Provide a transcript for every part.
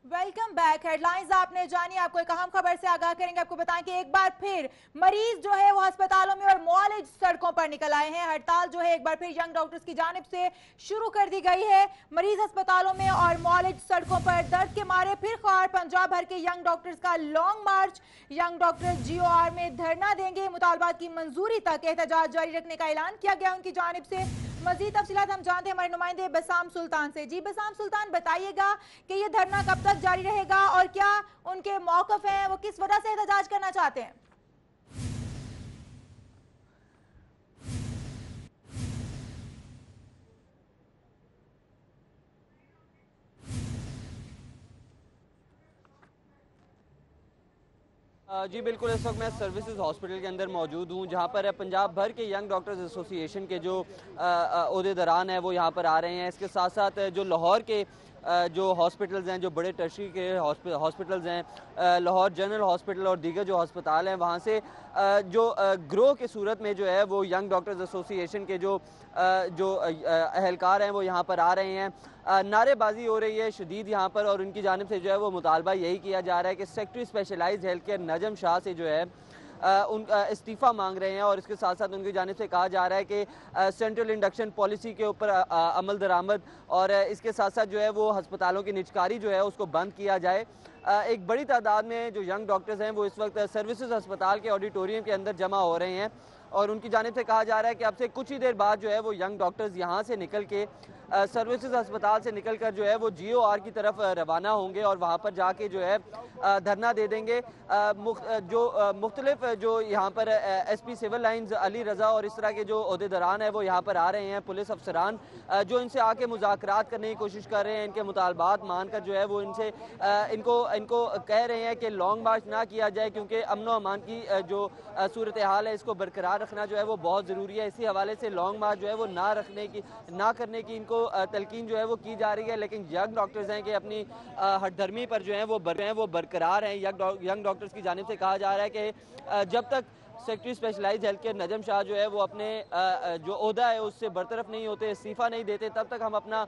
Welcome back. Headlines आपने जानी। आपको एक अहम खबर से आगाह करेंगे। आपको बताएं कि एक बार फिर मरीज जो है वो अस्पतालों में और मॉलेज सड़कों पर निकल आए हैं। हड़ताल जो है एक बार फिर यंग डॉक्टर्स की जानिब से शुरू कर दी गई है। मरीज अस्पतालों में और मॉलेज सड़कों पर दर्द के मारे फिर ख्वार। पंजाब भर के यंग डॉक्टर्स का लॉन्ग मार्च। यंग डॉक्टर्स GOR में धरना देंगे। मुतालबात की मंजूरी तक एहतजाज जारी रखने का ऐलान किया गया उनकी जानिब से। मजीद तफसीलात हम जानते हैं हमारे नुमाइंदे बसाम सुल्तान से। जी बसाम सुल्तान, बताइएगा कि ये धरना कब तक जारी रहेगा और क्या उनके मौकफ हैं, वो किस वजह से एहतजाज करना चाहते हैं? जी बिल्कुल, इस वक्त मैं सर्विसेज हॉस्पिटल के अंदर मौजूद हूँ, जहाँ पर पंजाब भर के यंग डॉक्टर्स एसोसिएशन के जो ओहदेदारान हैं वो यहाँ पर आ रहे हैं। इसके साथ साथ जो लाहौर के जो हॉस्पिटल्स हैं, जो बड़े टर्शरी के हॉस्पिटल्स हैं, लाहौर जनरल हॉस्पिटल और दीगर जो अस्पताल हैं, वहाँ से जो ग्रोह की सूरत में जो है वो यंग डॉक्टर्स एसोसिएशन के जो अहलकार हैं वो यहाँ पर आ रहे हैं। नारेबाजी हो रही है शदीद यहाँ पर, और उनकी जानिब से जो है वो मुतालबा यही किया जा रहा है कि सेक्रेटरी स्पेशलाइज्ड हेल्थ केयर नजम शाह से जो है इस्तीफ़ा मांग रहे हैं। और इसके साथ साथ उनकी जानिब से कहा जा रहा है कि सेंट्रल इंडक्शन पॉलिसी के ऊपर अमल दरामद, और इसके साथ साथ जो है वो हस्पतालों की निजकारी जो है उसको बंद किया जाए। एक बड़ी तादाद में जो यंग डॉक्टर्स हैं वो इस वक्त सर्विसेज अस्पताल के ऑडिटोरियम के अंदर जमा हो रहे हैं, और उनकी जानिब से कहा जा रहा है कि अब से कुछ ही देर बाद जो है वो यंग डॉक्टर्स यहाँ से निकल के सर्विसेज अस्पताल से निकल कर जो है वो GOR की तरफ रवाना होंगे, और वहाँ पर जाके जो है धरना दे देंगे। मुख्तलिफ जो यहाँ पर SP civil lines Ali Raza और इस तरह के जो ओहदेदारान हैं वो यहाँ पर आ रहे हैं, पुलिस अफसरान जो इनसे आके मुज़ाकरात करने की कोशिश कर रहे हैं, इनके मुतालबात मानकर जो है वो इनसे इनको इनको कह रहे हैं कि लॉन्ग मार्च ना किया जाए, क्योंकि अमन व अमान की जो सूरत हाल है इसको बरकरार रखना जो है वो बहुत ज़रूरी है। इसी हवाले से लॉन्ग मार्च जो है वो ना करने की इनको तलकीन जो है वो की जा रही है। लेकिन यंग डॉक्टर्स हैं कि अपनी हठधर्मी पर जो है वो बरकरार हैं। यंग डॉक्टर्स की जानिब से कहा जा रहा है कि जब तक सेक्रेटरी स्पेशलाइज्ड हेल्थ केयर नजम शाह जो है वो अपने जो ओहदा है उससे बरतरफ नहीं होते, इस्तीफ़ा नहीं देते, तब तक हम अपना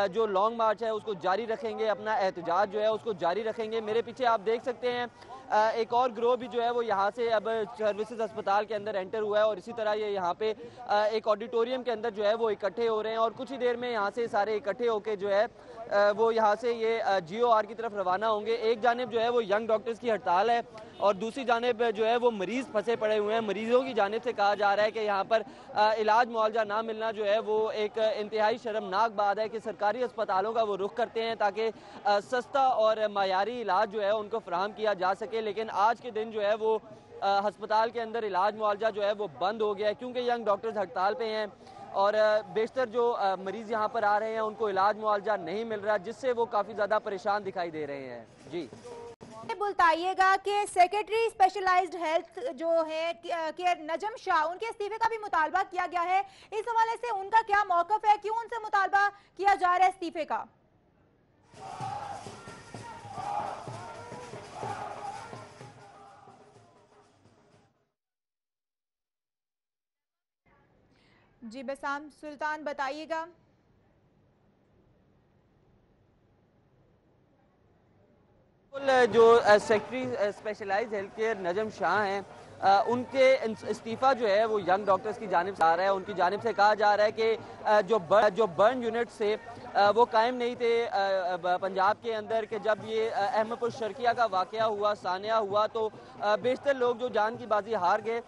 जो लॉन्ग मार्च है उसको जारी रखेंगे, अपना एहतजाज जो है उसको जारी रखेंगे। मेरे पीछे आप देख सकते हैं एक और ग्रोह भी जो है वो यहाँ से अब सर्विसेज अस्पताल के अंदर एंटर हुआ है, और इसी तरह ये यहाँ पे एक ऑडिटोरियम के अंदर जो है वो इकट्ठे हो रहे हैं, और कुछ ही देर में यहाँ से सारे इकट्ठे होकर जो है वो यहाँ से ये GOR की तरफ रवाना होंगे। एक जानिब जो है वो यंग डॉक्टर्स की हड़ताल है, और दूसरी जानिब जो है वो मरीज फंसे पड़े हुए हैं। मरीजों की जानिब से कहा जा रहा है कि यहाँ पर इलाज मुआवजा ना मिलना जो है वो एक इंतहाई शर्मनाक बात है कि सरकारी अस्पतालों का वो रुख करते हैं ताकि सस्ता और मायारी इलाज जो है उनको फराहम किया जा सके। लेकिन आज के दिन जो है वो अस्पताल के अंदर इलाज मुआवजा जो है वो बंद हो गया है, क्योंकि यंग डॉक्टर्स हड़ताल पे हैं, और बेशतर जो मरीज यहाँ पर आ रहे हैं उनको इलाज मुआवजा नहीं मिल रहा, जिससे वो काफ़ी ज़्यादा परेशान दिखाई दे रहे हैं। जी बताइएगा कि सेक्रेटरी स्पेशलाइज्ड हेल्थ जो है केयर नजम शाह, उनके इस्तीफे का भी मुतालबा किया गया है। इस हवाले से उनका क्या मौकफ है, क्यों उनसे मुतालबा किया जा रहा है इस्तीफे का? जी बसाम सुल्तान, बताइएगा। जो सेक्रेटरी स्पेशलाइज्ड हेल्थ केयर नजम शाह हैं, उनके इस्तीफ़ा जो है वो यंग डॉक्टर्स की जानिब से आ रहा है। उनकी जानिब से कहा जा रहा है कि जो बर्न यूनिट से वो कायम नहीं थे पंजाब के अंदर, कि जब ये अहमदपुर शर्किया का वाक़या हुआ, सानिया हुआ, तो बेशतर लोग जो जान की बाजी हार गए,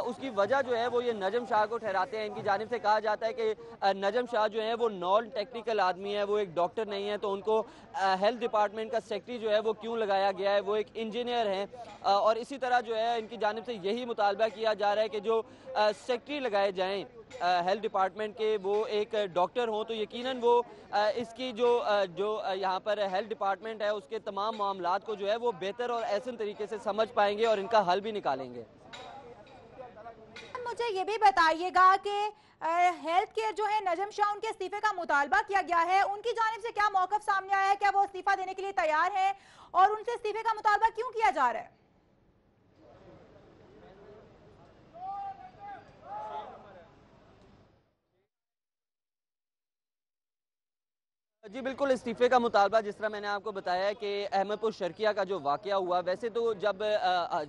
उसकी वजह जो है वो ये नजम शाह को ठहराते हैं। इनकी जानिब से कहा जाता है कि नजम शाह जो है वो नॉन टेक्निकल आदमी है, वो एक डॉक्टर नहीं है, तो उनको हेल्थ डिपार्टमेंट का सेक्रेटरी जो है वो क्यों लगाया गया है, वो एक इंजीनियर हैं। और इसी तरह जो है इनकी जानिब से यही मुतालबा किया जा रहा है कि जो सेक्रेटरी लगाए जाएँ हेल्थ डिपार्टमेंट के, वो एक डॉक्टर हों, तो यकीनन वो इसकी जो यहाँ पर हेल्थ डिपार्टमेंट है उसके तमाम मामलात को जो है वो बेहतर और ऐसे तरीके से समझ पाएंगे और इनका हल भी निकालेंगे। मुझे ये भी बताइएगा कि हेल्थ केयर जो है नजम शाह, उनके इस्तीफे का मुतालबा किया गया है, उनकी जानिब से क्या मौकफ सामने आया है, क्या वो इस्तीफा देने के लिए तैयार है और उनसे इस्तीफे का मुतालबा क्यों किया जा रहा है? जी बिल्कुल, इस्तीफे का मुतालबा जिस तरह मैंने आपको बताया कि अहमदपुर शर्किया का जो वाक़या हुआ, वैसे तो जब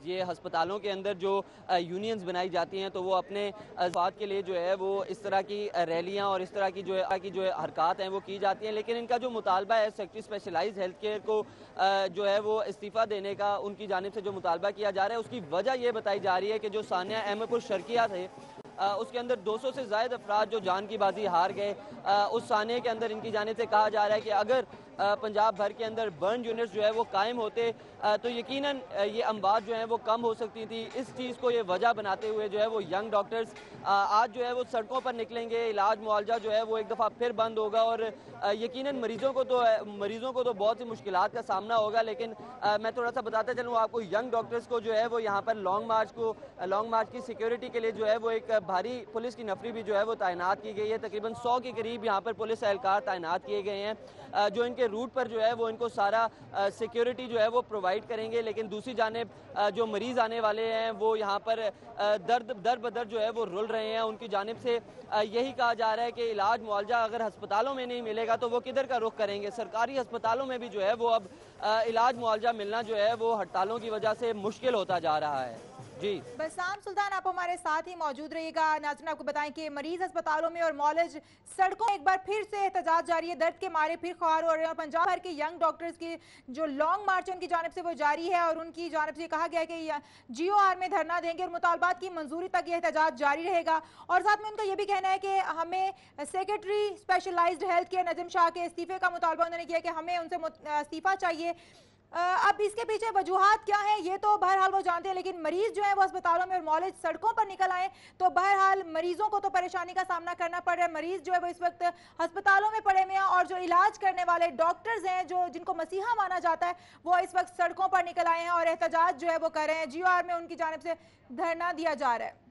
ये अस्पतालों के अंदर जो यूनियंस बनाई जाती हैं तो वो अपने बात के लिए जो है वो इस तरह की रैलियाँ और इस तरह की जो है हरकत हैं वो की जाती हैं। लेकिन इनका जो मुतालबा है सेक्रेटरी स्पेशलाइज्ड हेल्थ केयर को जो है वो इस्तीफ़ा देने का उनकी जानिब से जो मुतालबा किया जा रहा है, उसकी वजह ये बताई जा रही है कि जो सानिया अहमदपुर शर्किया थे उसके अंदर 200 से ज़ायद अफराद जो जान की बाजी हार गए। उस सानिया के अंदर इनकी जानिब से कहा जा रहा है कि अगर पंजाब भर के अंदर बर्न यूनिट्स जो है वो कायम होते तो यकीनन ये अमवात जो हैं वो कम हो सकती थी। इस चीज़ को ये वजह बनाते हुए जो है वो यंग डॉक्टर्स आज जो है वो सड़कों पर निकलेंगे। इलाज मुआवजा जो है वो एक दफ़ा फिर बंद होगा और यकीनन मरीज़ों को तो बहुत सी मुश्किलात का सामना होगा। लेकिन मैं थोड़ा सा बताता चलूँ आपको, यंग डॉक्टर्स को जो है वो यहाँ पर लॉन्ग मार्च की सिक्योरिटी के लिए जो है वो एक भारी पुलिस की नफरी भी जो है वो तैनात की गई है। तकरीबन 100 के करीब यहाँ पर पुलिस एहलकार तैनात किए गए हैं जो इनके रूट पर जो है वो इनको सारा सिक्योरिटी जो है वो प्रोवाइड करेंगे। लेकिन दूसरी जानिब जो मरीज़ आने वाले हैं वो यहाँ पर दर बदर जो है वो रुल रहे हैं। उनकी जानिब से यही कहा जा रहा है कि इलाज मुआवजा अगर अस्पतालों में नहीं मिलेगा तो वो किधर का रुख करेंगे। सरकारी अस्पतालों में भी जो है वो अब इलाज मुआवजा मिलना जो है वो हड़तालों की वजह से मुश्किल होता जा रहा है। जी बसाम सुल्तान, आप हमारे साथ ही मौजूद रहिएगा। नाज़रीन, आपको बताएं कि मरीज अस्पतालों में और मॉलेज सड़कों एक बार फिर से एहतजाज जारी है। दर्द के मारे फिर ख्वार हो रहे हैं और पंजाब भर के यंग डॉक्टर्स की जो लॉन्ग मार्च है उनकी जानिब से वो जारी है और उनकी जानिब से कहा गया है कि GOR में धरना देंगे और मुतालबात की मंजूरी तक ये एहतजाज जारी रहेगा। और साथ में उनका ये भी कहना है कि हमें सेक्रेटरी स्पेशलाइज्ड हेल्थ केयर नजम शाह के इस्तीफे का मुतालबा उन्होंने किया कि हमें उनसे इस्तीफा चाहिए। अब इसके पीछे वजूहात क्या है ये तो बहरहाल वो जानते हैं, लेकिन मरीज जो है वो अस्पतालों में और मॉलेज सड़कों पर निकल आए तो बहरहाल मरीजों को तो परेशानी का सामना करना पड़ रहा है। मरीज जो है वो इस वक्त अस्पतालों में पड़े हुए हैं और जो इलाज करने वाले डॉक्टर्स हैं जो जिनको मसीहा माना जाता है वो इस वक्त सड़कों पर निकल आए हैं और एहतजाज जो है वो कर रहे हैं। GOR में उनकी जानिब से धरना दिया जा रहा है।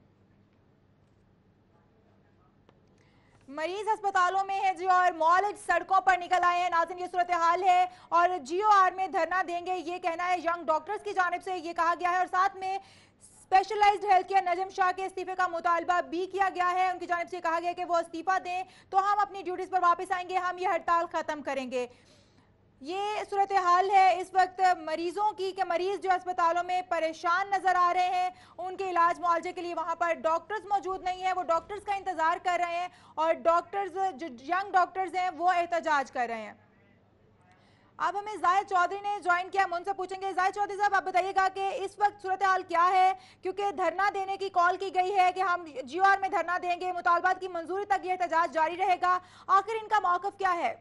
मरीज अस्पतालों में है जो और मॉलेज सड़कों पर निकल आए हैं। नाज़रीन, ये सूरत हाल है और GOR में धरना देंगे ये कहना है यंग डॉक्टर्स की जानिब से ये कहा गया है। और साथ में स्पेशलाइज्ड हेल्थ केयर नजम शाह के इस्तीफे का मुतालबा भी किया गया है। उनकी जानिब से कहा गया कि वो इस्तीफा दें तो हम अपनी ड्यूटीज पर वापस आएंगे, हम ये हड़ताल खत्म करेंगे। ये सूरत हाल है इस वक्त मरीजों की कि मरीज जो अस्पतालों में परेशान नजर आ रहे हैं, उनके इलाज मुआवजे के लिए वहां पर डॉक्टर्स मौजूद नहीं है, वो डॉक्टर्स का इंतजार कर रहे हैं और डॉक्टर्स जो यंग डॉक्टर्स हैं वो एहतजाज कर रहे हैं। अब हमें जाहिद चौधरी ने ज्वाइन किया, हम उनसे पूछेंगे। जाहिद चौधरी साहब, आप बताइएगा कि इस वक्त सूरत हाल क्या है, क्योंकि धरना देने की कॉल की गई है कि हम GOR में धरना देंगे, मुतालबात की मंजूरी तक ये एहतजाज जारी रहेगा, आखिर इनका मौक़िफ़ क्या है?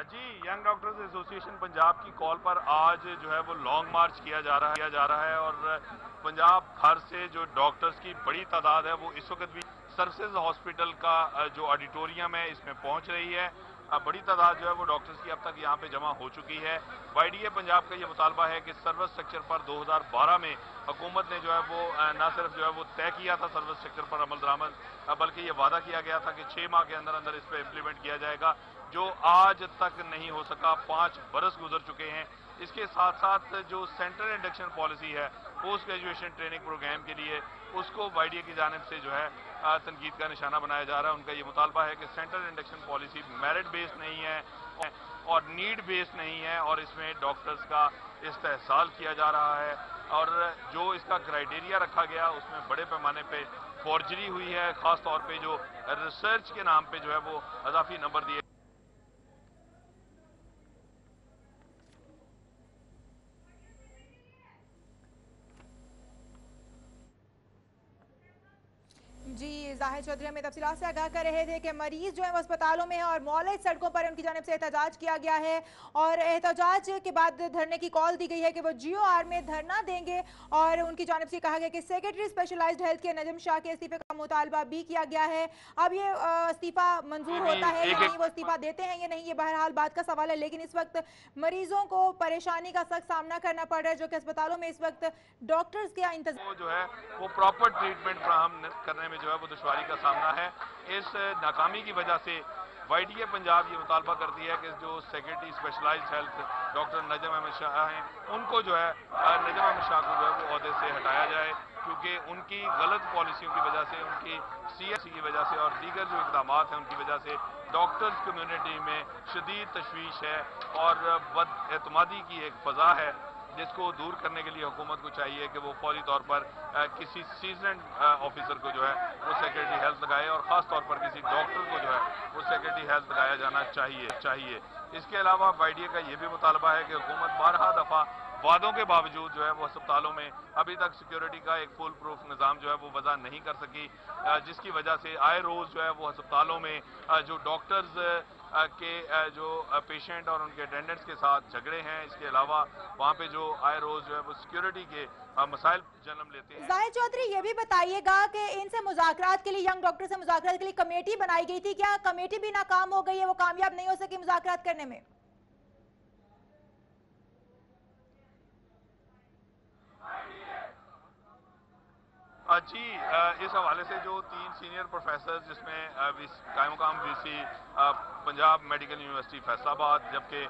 जी, यंग डॉक्टर्स एसोसिएशन पंजाब की कॉल पर आज जो है वो लॉन्ग मार्च किया जा रहा है और पंजाब भर से जो डॉक्टर्स की बड़ी तादाद है वो इस वक्त भी सर्विसेज हॉस्पिटल का जो ऑडिटोरियम है इसमें पहुंच रही है। बड़ी तादाद जो है वो डॉक्टर्स की अब तक यहाँ पे जमा हो चुकी है। YDA पंजाब का ये मुतालबा है कि सर्विस स्ट्रक्चर पर 2012 में हुकूमत ने जो है वो न सिर्फ जो है वो तय किया था सर्विस स्ट्रक्चर पर अमल दरामद, बल्कि ये वादा किया गया था कि 6 माह के अंदर अंदर इस पर इम्प्लीमेंट किया जाएगा, जो आज तक नहीं हो सका। 5 बरस गुजर चुके हैं। इसके साथ साथ जो सेंट्रल इंडक्शन पॉलिसी है पोस्ट ग्रेजुएशन ट्रेनिंग प्रोग्राम के लिए, उसको YDA की जानिब से जो है तनकीद का निशाना बनाया जा रहा है। उनका ये मुतालबा है कि central induction policy merit based नहीं है और नीड बेस्ड नहीं है और इसमें डॉक्टर्स का इस्तेहसाल किया जा रहा है और जो इसका क्राइटेरिया रखा गया उसमें बड़े पैमाने पे फॉर्जरी हुई है। खास तौर पे जो रिसर्च के नाम पे जो है वो अजाफी नंबर दिए। जी, जाहिद चौधरी हमें तफसीलात से आगाह कर रहे थे कि मरीज जो है वो अस्पतालों में है और मॉलेज सड़कों पर उनकी जानिब से एहतजाज किया गया है और एहतजाज के बाद धरने की कॉल दी गई है कि वो GOR में धरना देंगे और उनकी जानिब से कहा गया कि सेक्रेटरी स्पेशलाइज्ड हेल्थ केयर नजम शाह के इस्तीफे का मुतालबा भी किया गया है। अब ये इस्तीफा मंजूर होता है या नहीं, वो इस्तीफा देते हैं या नहीं, ये बहरहाल बात का सवाल है। लेकिन इस वक्त मरीजों को परेशानी का सख्त सामना करना पड़ रहा है, जो कि अस्पतालों में इस वक्त डॉक्टर्स के इंतजार जो है वो प्रॉपर ट्रीटमेंट फ्राहम करने में जो है वो दुश्वारी का सामना है। इस नाकामी की वजह से YDA पंजाब ये मुतालबा करती है कि जो सेक्रेटरी स्पेशलाइज्ड हेल्थ डॉक्टर नजम अहमद शाह हैं उनको जो है नजम अहमद शाह को जो है वो ओहदे से हटाया जाए, क्योंकि उनकी गलत पॉलिसियों की वजह से, उनकी सीएससी की वजह से और दीगर जो इकदाम हैं उनकी वजह से डॉक्टर्स कम्युनिटी में शदीद तशवीश है और बदएतमादी की एक फ़ज़ा है, जिसको दूर करने के लिए हुकूमत को चाहिए कि वो फौरी तौर पर किसी सीजनड ऑफिसर को जो है वो सेक्रेटरी हेल्थ लगाए और ख़ास तौर पर किसी डॉक्टर को जो है वो सेक्रेटरी हेल्थ लगाया जाना चाहिए। इसके अलावा वाईडीए का ये भी मुतालबा है कि हुकूमत 12 दफ़ा वादों के बावजूद जो है वो अस्पतालों में अभी तक सिक्योरिटी का एक फुल प्रूफ निज़ाम जो है वो वज़ा नहीं कर सकी, जिसकी वजह से आए रोज़ जो है वो अस्पतालों में जो डॉक्टर्स के जो पेशेंट और उनके अटेंडेंट्स के साथ झगड़े हैं। इसके अलावा वहाँ पे जो आए रोज़ जो है वो सिक्योरिटी के मसाइल जन्म लेते हैं। जाहिद चौधरी, ये भी बताइएगा कि इनसे मुज़ाकरात के लिए, यंग डॉक्टर से मुज़ाकरात के लिए कमेटी बनाई गई थी, क्या कमेटी भी नाकाम हो गई है, वो कामयाब नहीं हो सकी मुज़ाकरात करने में? जी, इस हवाले से जो 3 सीनियर प्रोफेसर जिसमें कायम-मुक़ाम VC Punjab medical university Faisalabad, जबकि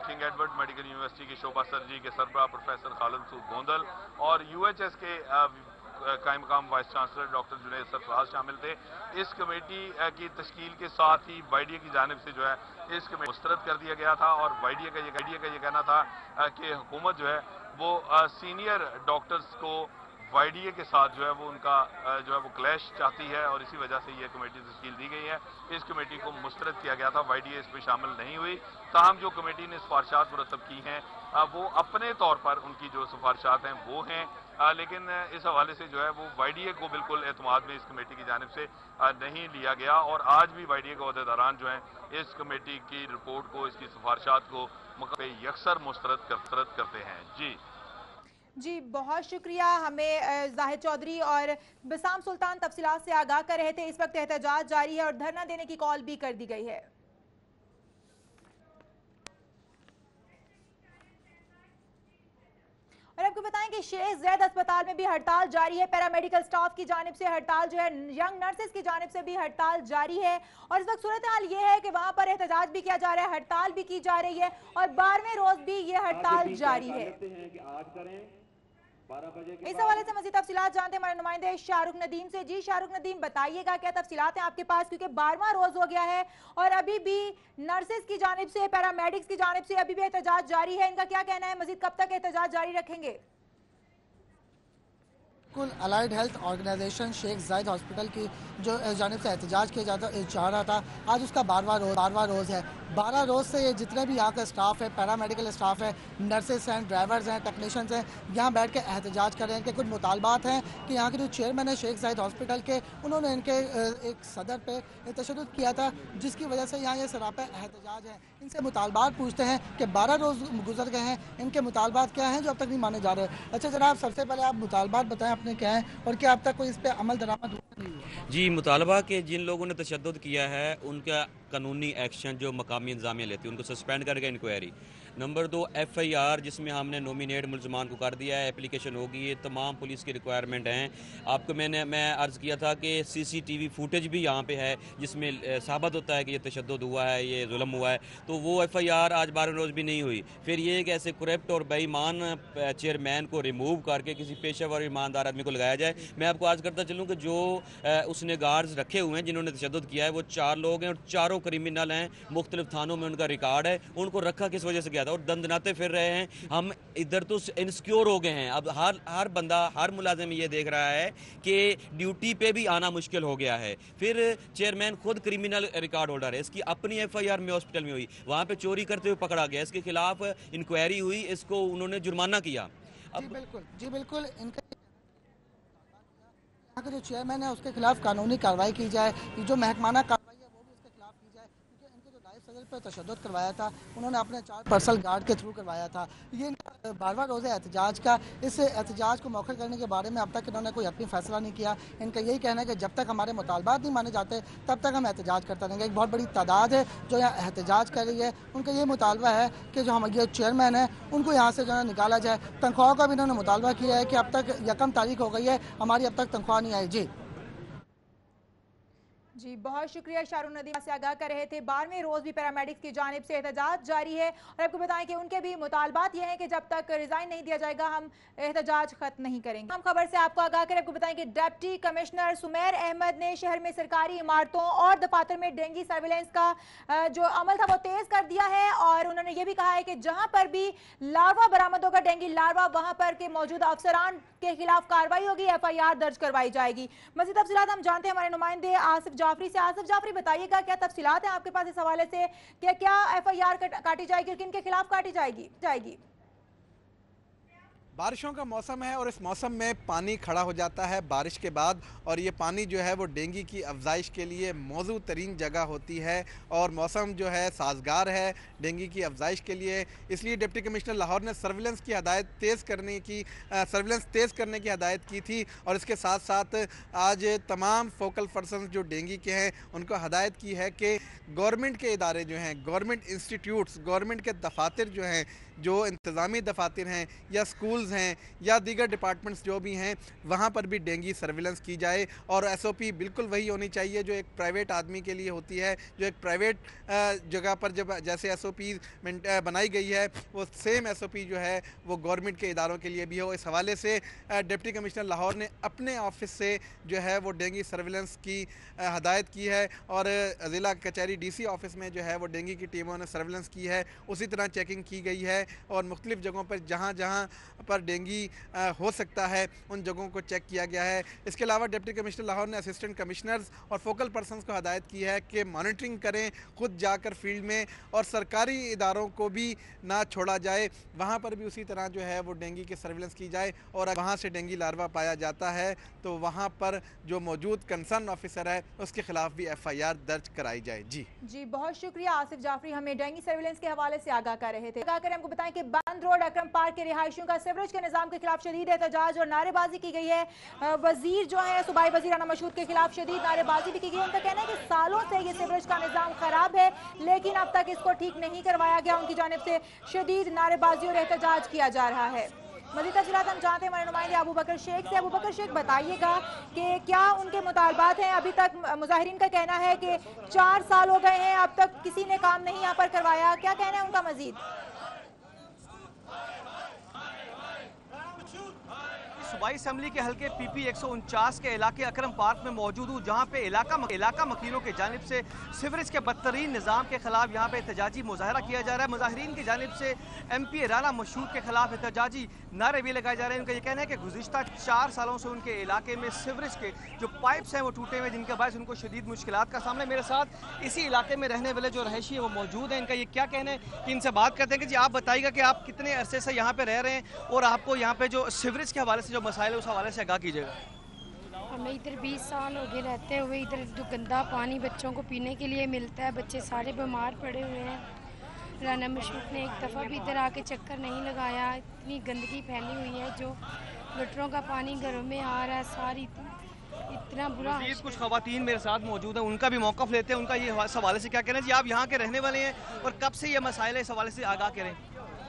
किंग एडवर्ड मेडिकल यूनिवर्सिटी की शोबा सर्जरी के सरबराह प्रोफेसर खालिद मसूद गोंदल और यूएचएस के कायम-मुक़ाम vice chancellor doctor Junaid Sarfraz शामिल थे। इस कमेटी की तश्कील के साथ ही वाईडीए की जानिब से जो है इस कमेटी मुस्तरद कर दिया गया था और वाईडीए का ये कहना था कि हुकूमत जो है वो सीनियर डॉक्टर्स को वाईडीए के साथ जो है वो उनका जो है वो क्लैश चाहती है और इसी वजह से ये कमेटी तश्कील दी गई है। इस कमेटी को मुस्तरद किया गया था, वाईडीए इस पर शामिल नहीं हुई। ताहम जो कमेटी ने सिफारिशात मुरतब की हैं वो अपने तौर पर उनकी जो सिफारिशात हैं वो हैं, लेकिन इस हवाले से जो है वो वाईडीए को बिल्कुल एतमाद में इस कमेटी की जानिब से नहीं लिया गया और आज भी वाईडीए के अहदेदारान जो हैं इस कमेटी की रिपोर्ट को, इसकी सिफारिशात को यकसर मुस्तरद करते हैं। जी, बहुत शुक्रिया। हमें जाहिद चौधरी और बसाम सुल्तान तफसीलात से आगाह कर रहे थे। इस वक्त एहतजाज जारी है और धरना देने की कॉल भी कर दी गई है। और आपको बताएं कि शेख ज़ैद अस्पताल में भी हड़ताल जारी है। पैरामेडिकल स्टाफ की जानिब से हड़ताल जो है, यंग नर्सेज की जानिब से भी हड़ताल जारी है और इस वक्त सूरत हाल ये है कि वहां पर एहतजाज भी किया जा रहा है, हड़ताल भी की जा रही है और 12वें रोज भी ये हड़ताल जारी है। इस हवाले से मज़ीद तफसीलात जानते हैं हमारे नुमाइंदे शाहरुख नदीम से। जी शाहरुख नदीम, बताइएगा क्या तफसीलात हैं आपके पास, क्योंकि 12वां रोज हो गया है और अभी भी नर्सेज की जानिब से, पैरामेडिक्स की जानिब से अभी भी एहतजाज जारी है। इनका क्या कहना है, मज़ीद कब तक एहतजाज जारी रखेंगे? कुल allied health organisation Sheikh Zayed hospital की जो जानिब से एहतजाज किया जा रहा था, आज उसका 12वां रोज़ है। 12 रोज़ से ये जितने भी यहाँ का स्टाफ है, पैरामेडिकल स्टाफ है, नर्सेस हैं, ड्राइवर्स हैं, टेक्नीशियंस हैं, यहाँ बैठ के एहतजाज कर रहे हैं कि कुछ मुतालबात हैं कि यहाँ के जो चेयरमैन है शेख ज़ायद हॉस्पिटल के, उन्होंने इनके एक सदर पे तशद्दुद किया था, जिसकी वजह से यहाँ ये सरापा एहतजाज है। इनसे मुतालबात पूछते हैं कि 12 रोज़ गुजर गए हैं, इनके मुतालबात क्या हैं जो अब तक नहीं माने जा रहे। अच्छा जनाब, सबसे पहले आप मुतालबात बताएं अपने क्या हैं और क्या अब तक कोई इस पर अमल दरामद हुआ नहीं हुआ? जी, मुतालबा के जिन लोगों ने तशद्दुद किया है उनका कानूनी एक्शन जो मकामी इंतजामिया लेती है उनको सस्पेंड करके इंक्वायरी। नंबर 2 FIR जिसमें हमने नॉमिनेट मुलजमान को कर दिया है, एप्लीकेशन होगी, ये तमाम पुलिस की रिक्वायरमेंट हैं। आपको मैं अर्ज़ किया था कि CCTV फुटेज भी यहाँ पे है जिसमें साबित होता है कि ये तशद्दुद हुआ है, ये जुल्म हुआ है, तो वो FIR आज 12 रोज़ भी नहीं हुई। फिर ये कि ऐसे करप्ट और बेईमान चेयरमैन को रिमूव करके किसी पेशेवर ईमानदार आदमी को लगाया जाए। मैं आपको आज करता चलूँ कि जो उसने गार्ड्स रखे हुए हैं जिन्होंने तशद्दुद किया है वो 4 लोग हैं और चारों क्रिमिनल हैं, मुख्तलिफ थानों में उनका रिकॉर्ड है। उनको रखा किस वजह से गया था और दंदनाते फिर रहे हैं। हम इधर तो इनसिक्योर हो गए हैं, अब हर बंदा, हर मुलाजिम ये देख रहा है कि ड्यूटी पे भी आना मुश्किल हो गया है। फिर चेयरमैन खुद क्रिमिनल रिकॉर्ड होल्डर है, इसकी अपनी FIR में हॉस्पिटल में हुई, वहाँ पे चोरी करते हुए पकड़ा गया, इसके खिलाफ इंक्वायरी हुई, इसको उन्होंने जुर्माना किया। जी बिल्कुल इनका यहाँ के जो चेयरमैन है उसके खिलाफ कानूनी कार्रवाई की जाए, जो महकमाना कार्रवाई है वो भी उसके खिलाफ की जाए, क्योंकि इनके जो नायब सदर पर तशद्दुद करवाया था उन्होंने अपने 4 पर्सनल गार्ड के थ्रू करवाया था। ये इनका 12वां रोज़ है एहतजाज का। इस एहतजाज को मौखर करने के बारे में अब तक इन्होंने कोई अपनी फैसला नहीं किया। इनका यही कहना है कि जब तक हमारे मुतालबात नहीं माने जाते तब तक हम एहतजाज करते रहेंगे। एक बहुत बड़ी तादाद है जो यहाँ एहतजाज कर रही है, उनका ये मुतालबा है कि जो हम ये चेयरमैन है उनको यहाँ से जो है निकाला जाए। तनख्वाह का भी इन्होंने मुतालबा किया है कि अब तक 1 तारीख हो गई है, हमारी अब तक तनख्वाह नहीं आई। जी जी बहुत शुक्रिया। शारून नदीम से आगाह कर रहे थे। 12वें रोज भी पैरामेडिक्स की जानिब से एहतजाज जारी है और आपको बताएं कि उनके भी मुतालबात ये हैं कि जब तक रिजाइन नहीं दिया जाएगा हम एहतजाज खत्म नहीं करेंगे। हम खबर से आपको आगाह करें, आपको बताएं कि डिप्टी कमिश्नर सुमेर अहमद ने शहर में सरकारी इमारतों और दफातर में डेंगू सर्विलेंस का जो अमल था वो तेज कर दिया है और उन्होंने ये भी कहा है कि जहां पर भी लार्वा बरामद होगा डेंगू लार्वा वहां पर के मौजूदा अफसरान के खिलाफ कार्रवाई होगी, FIR दर्ज करवाई जाएगी। मजीद तफसीलात हम जानते हैं हमारे नुमाइंदे आसिफ जाफरी से। आसिफ जाफरी, बताइएगा क्या तफसीलात हैं आपके पास इस हवाले से, क्या FIR काटी जाएगी और किन के खिलाफ काटी जाएगी? बारिशों का मौसम है और इस मौसम में पानी खड़ा हो जाता है बारिश के बाद और ये पानी जो है वो डेंगू की अफजाइश के लिए मौजू तरीन जगह होती है और मौसम जो है साजगार है डेंगू की अफजाइश के लिए। इसलिए डिप्टी कमिश्नर लाहौर ने सर्विलेंस तेज़ करने की हदायत की थी और इसके साथ साथ आज तमाम फोकल पर्सन जो डेंगू के हैं उनको हदायत की है कि गवर्नमेंट के इदारे जो हैं, गवर्नमेंट इंस्टीट्यूट्स, गवर्नमेंट के दफातर जो हैं, जो इंतज़ामी दफातर हैं या स्कूल्स हैं या दीगर डिपार्टमेंट्स जो भी हैं, वहाँ पर भी डेंगू सर्विलेंस की जाए और SOP बिल्कुल वही होनी चाहिए जो एक प्राइवेट आदमी के लिए होती है। जो एक प्राइवेट जगह पर जब जैसे SOP बनाई गई है वो सेम SOP जो है वो गवर्नमेंट के इदारों के लिए भी हो। इस हवाले से डिप्टी कमिश्नर लाहौर ने अपने ऑफिस से जो है वो डेंगू सर्विलेंस की हदायत की है और ज़िला कचहरी DC ऑफिस में जो है वो डेंगू की टीमों ने सर्विलेंस की है। उसी तरह चेकिंग की गई है और मुख्तलिफ जगहों पर जहाँ जहाँ पर डेंगू हो सकता है उन जगहों को चेक किया गया है। इसके अलावा डिप्टी कमिश्नर लाहौर ने असिस्टेंट कमिश्नर्स और फोकल पर्सनस को हदायत की है कि मॉनिटरिंग करें खुद जाकर फील्ड में और सरकारी इदारों को भी ना छोड़ा जाए, वहाँ पर भी उसी तरह जो है वो डेंगू की सर्विलेंस की जाए और वहाँ से डेंगू लार्वा पाया जाता है तो वहाँ पर जो मौजूद कंसर्न ऑफिसर है उसके खिलाफ भी FIR दर्ज कराई जाए। जी बहुत शुक्रिया आसिफ जाफरी, हमें डेंगू सर्विलेंस के हवाले से आगाह कर रहे थे। आगाह करें, हमको बताएं कि बंद रोड अकरम पार्क के रिहायशियों का सीवरेज के निजाम के खिलाफ शदीद एहतजाज और नारेबाजी की गई है। वजीर जो है सूबाई वजीर राना मशहूद के खिलाफ शदीद नारेबाजी भी की गई। उनका कहना है कि सालों से ये सीवरेज का निजाम खराब है लेकिन अब तक इसको ठीक नहीं करवाया गया। उनकी जानिब से शदीद नारेबाजी और एहतजाज किया जा रहा है। मज़ीद तफसीलात हम जानते हैं हमारे नुमाइंदे अबू बकर शेख से। अबू बकर शेख, बताइएगा कि क्या उनके मुतालबात हैं? अभी तक मुजाहिरीन का कहना है कि 4 साल हो गए हैं अब तक किसी ने काम नहीं यहाँ पर करवाया, क्या कहना है उनका? मजीद सूबाई असम्बली के हल्के PP 149 के इलाके अकरम पार्क में मौजूद हूँ जहाँ पे इलाका मकीनों की जानिब से सीवरेज के बदतरीन निज़ाम के खिलाफ यहाँ पे एहतजाजी मुजाहरा किया जा रहा है। मुजाहिरीन की जानिब से MP राना मशहूद के खिलाफ एहतजाजी नारे भी लगाए जा रहे हैं। उनका ये कहना है कि गुज़िश्ता 4 सालों से उनके इलाके में सीवरेज के जो पाइप्स हैं वो टूटे हुए जिनके बायस उनको शदीद मुश्किलात का सामना है। मेरे साथ इसी इलाके में रहने वाले जो रहायशी है वो मौजूद हैं। इनका ये क्या कहना है कि इनसे बात करते हैं कि जी आप बताइएगा कि आप कितने अरसे से यहाँ पे रह रहे हैं और आपको यहाँ पे जो सीवरेज के हवाले से जो मसाइल है उस हवाले से आगाह कीजिएगा। हमें इधर 20 साल हो गए रहते हुए, इधर जो गंदा पानी बच्चों को पीने के लिए मिलता है, बच्चे सारे बीमार पड़े हुए हैं। राना मशहूद ने एक दफ़ा भी इधर आके चक्कर नहीं लगाया। इतनी गंदगी फैली हुई है, जो गटरों का पानी घरों में आ रहा है, सारी इतना बुरा। कुछ खवातीन मेरे साथ मौजूद हैं, उनका भी मौक़िफ़ लेते हैं। उनका ये इस हवाले से क्या कहना है जी? आप यहाँ के रहने वाले हैं और कब से ये मसाइल है, इस हवाले से आगाह करें।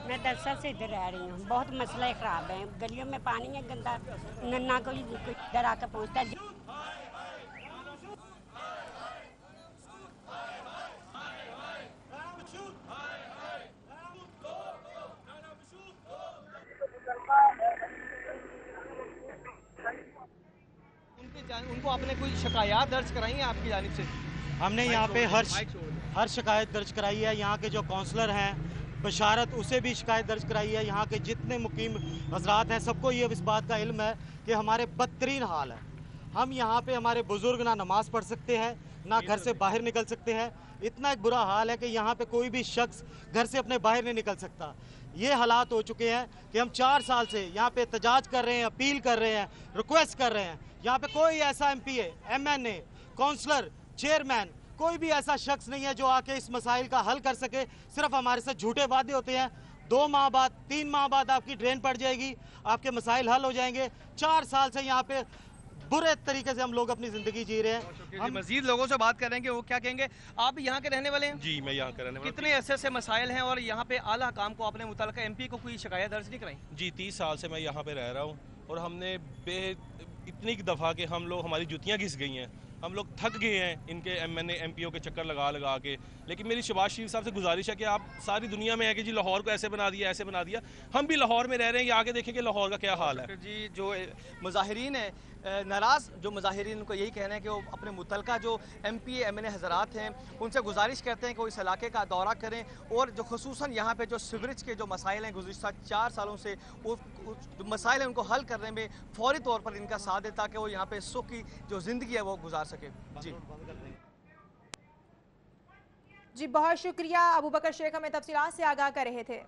मैं 10 साल से इधर रह रही हूँ। बहुत मसला ख़राब है, गलियों में पानी है गंदा, ना कोई इधर आकर पहुँचता है। उनको आपने कोई शिकायत दर्ज कराई है आपकी जानिब से? हमने यहाँ पे हर शिकायत दर्ज कराई है। यहाँ के जो काउंसलर हैं बशारत, उसे भी शिकायत दर्ज कराई है। यहाँ के जितने मुकीम हजरात हैं सबको ये इस बात का इल्म है कि हमारे बदतरीन हाल है। हम यहाँ पे हमारे बुजुर्ग ना नमाज पढ़ सकते हैं ना घर से बाहर निकल सकते हैं। इतना एक बुरा हाल है कि यहाँ पे कोई भी शख्स घर से अपने बाहर नहीं निकल सकता। ये हालात हो चुके हैं कि हम 4 साल से यहाँ पे एहतजाज कर रहे हैं, अपील कर रहे हैं, रिक्वेस्ट कर रहे हैं। यहाँ पे कोई ऐसा MPA, MNA, काउंसलर, चेयरमैन, कोई भी ऐसा शख्स नहीं है जो आके इस मसाइल का हल कर सके। सिर्फ हमारे साथ झूठे वादे होते हैं। 2 माह बाद, 3 माह बाद आपकी ड्रेन पड़ जाएगी, आपके मसाइल हल हो जाएंगे। 4 साल से यहाँ पे बुरे तरीके से हम लोग अपनी जिंदगी जी रहे हैं। हम मजीद लोगों से बात करेंगे, वो क्या कहेंगे। आप यहाँ के रहने वाले हैं? जी, मैं यहाँ का रहने वाला। कितने ऐसे ऐसे मसाइल हैं और यहाँ पे आला काम को आपने मुतल्लिका MP को कोई शिकायत दर्ज नहीं कराई? जी, 30 साल से मैं यहाँ पे रह रहा हूँ और हमने इतनी दफ़ा के हम लोग, हमारी जुतियाँ घिस गई हैं, हम लोग थक गए हैं इनके MPO के चक्कर लगा लगा के। लेकिन मेरी शहबाज शरीफ साहब से गुजारिश है कि आप, सारी दुनिया में है कि जी लाहौर को ऐसे बना दिया, ऐसे बना दिया, हम भी लाहौर में रह रहे हैं, ये आगे देखें कि लाहौर का क्या हाल है। जी जो मुजाहिरीन है नाराज़, जो मुजाहिरीन उनको यही कहना है कि वो अपने मुतलका जो MP MNA हजरात हैं उनसे गुजारिश करते हैं कि वो इस इलाके का दौरा करें और जो खुसूसन यहाँ पे जो सीवरेज के जो मसाइल हैं गुज़िश्ता 4 सालों से वो जो मसाइल हैं उनको हल करने में फौरी तौर पर इनका साथ दें ताकि वो यहाँ पे सुख की जो ज़िंदगी है वो गुजार सके। जी बहुत शुक्रिया, अबू बकर शेख हमें तफसीलात से आगाह कर रहे थे।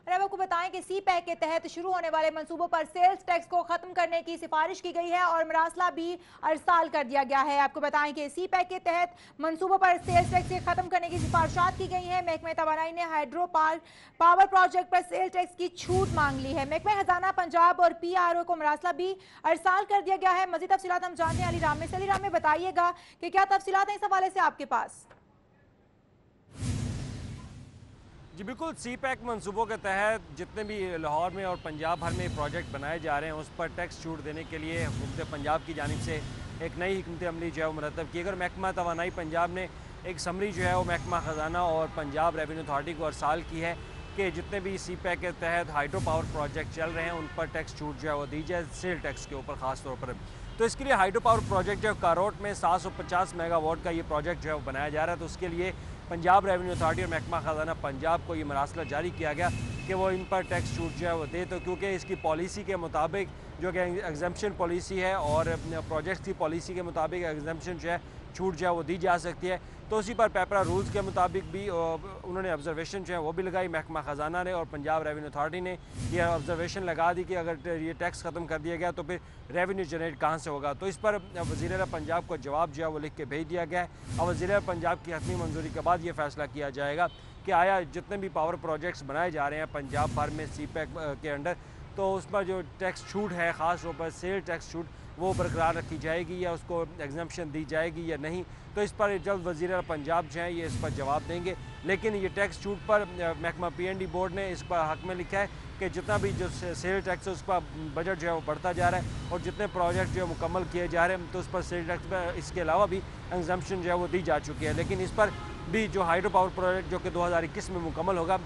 और अब आपको बताएं कि CPEC के तहत शुरू होने वाले मंसूबों पर सेल्स टैक्स को खत्म करने की सिफारिश की गई है और मरासला भी अरसाल कर दिया गया है। आपको बताएं कि CPEC के तहत मंसूबों पर सेल्स टैक्स के खत्म करने की सिफारिशात की गई हैं। महकमे तवानाई ने हाइड्रो पावर प्रोजेक्ट पर सेल्स टैक्स की छूट मांग ली है। महकमे खजाना पंजाब और PRO को मरासला भी अरसाल कर दिया गया है। मजीद तफसीलात हम जानते हैं अली राम में से। अली राम में बताइएगा कि क्या तफसीलात हैं इस हवाले से आपके पास? जी बिल्कुल, CPEC मनसूबों के तहत जितने भी लाहौर में और पंजाब भर में प्रोजेक्ट बनाए जा रहे हैं उस पर टैक्स छूट देने के लिए हुकूमत पंजाब की जानिब से एक नई हिकमत अमली जो है वो मुरतब की। अगर महकमा तवानाई पंजाब ने एक समरी जो है वो महकमा ख़जाना और पंजाब रेवेन्यू अथॉरिटी को अरसाल की है कि जितने भी CPEC के तहत हाइड्रो पावर प्रोजेक्ट चल रहे हैं उन पर टैक्स छूट जो है वो दी जाए, सेल टैक्स के ऊपर ख़ास तौर पर। तो इसके लिए हाइड्रो पावर प्रोजेक्ट जो कारोट में 750 मेगावाट का ये प्रोजेक्ट जो है वो बनाया जा रहा है। तो उसके लिए पंजाब रेवेन्यू अथॉरिटी और महकमा ख़जाना पंजाब को ये मरासला जारी किया गया कि वो इन पर टैक्स छूट जो है वो दे। तो क्योंकि इसकी पॉलिसी के मुताबिक जो कि एग्जम्पशन पॉलिसी है और प्रोजेक्ट्स की पॉलिसी के मुताबिक एग्जम्पशन जो है छूट जो है वो दी जा सकती है। तो उसी पर पेपरा रूल्स के मुताबिक भी उन्होंने ऑब्जर्वेशन जो है वो भी लगाई महकमा ख़जाना ने और पंजाब रेवेन्यू अथॉरिटी ने ये ऑब्जर्वेशन लगा दी कि अगर ये टैक्स ख़त्म कर दिया गया तो फिर रेवेन्यू जनरेट कहाँ से होगा। तो इस पर वज़ीर पंजाब को जवाब जो है वो लिख के भेज दिया गया है और वज़ीर पंजाब की हतमी मंजूरी के बाद ये फैसला किया जाएगा कि आया जितने भी पावर प्रोजेक्ट्स बनाए जा रहे हैं पंजाब भर में CPEC के अंडर, तो उस पर जो टैक्स छूट है ख़ास तौर पर सेल टैक्स छूट वो बरकरार रखी जाएगी या उसको एग्जम्पशन दी जाएगी या नहीं। तो इस पर जल्द वज़ीर पंजाब जो है ये इस पर जवाब देंगे। लेकिन ये टैक्स छूट पर महकमा PND बोर्ड ने इस पर हक में लिखा है कि जितना भी जो सेल टैक्स है उस पर बजट जो है वो बढ़ता जा रहा है और जितने प्रोजेक्ट जो है मुकम्मल किए जा रहे हैं तो उस पर सेल टैक्स पर इसके अलावा भी एग्जम्पशन जो है वो दी जा चुकी है। लेकिन इस पर भी जो हाइड्रो पावर प्रोजेक्ट जो कि 2021 में मुकम्मल होगा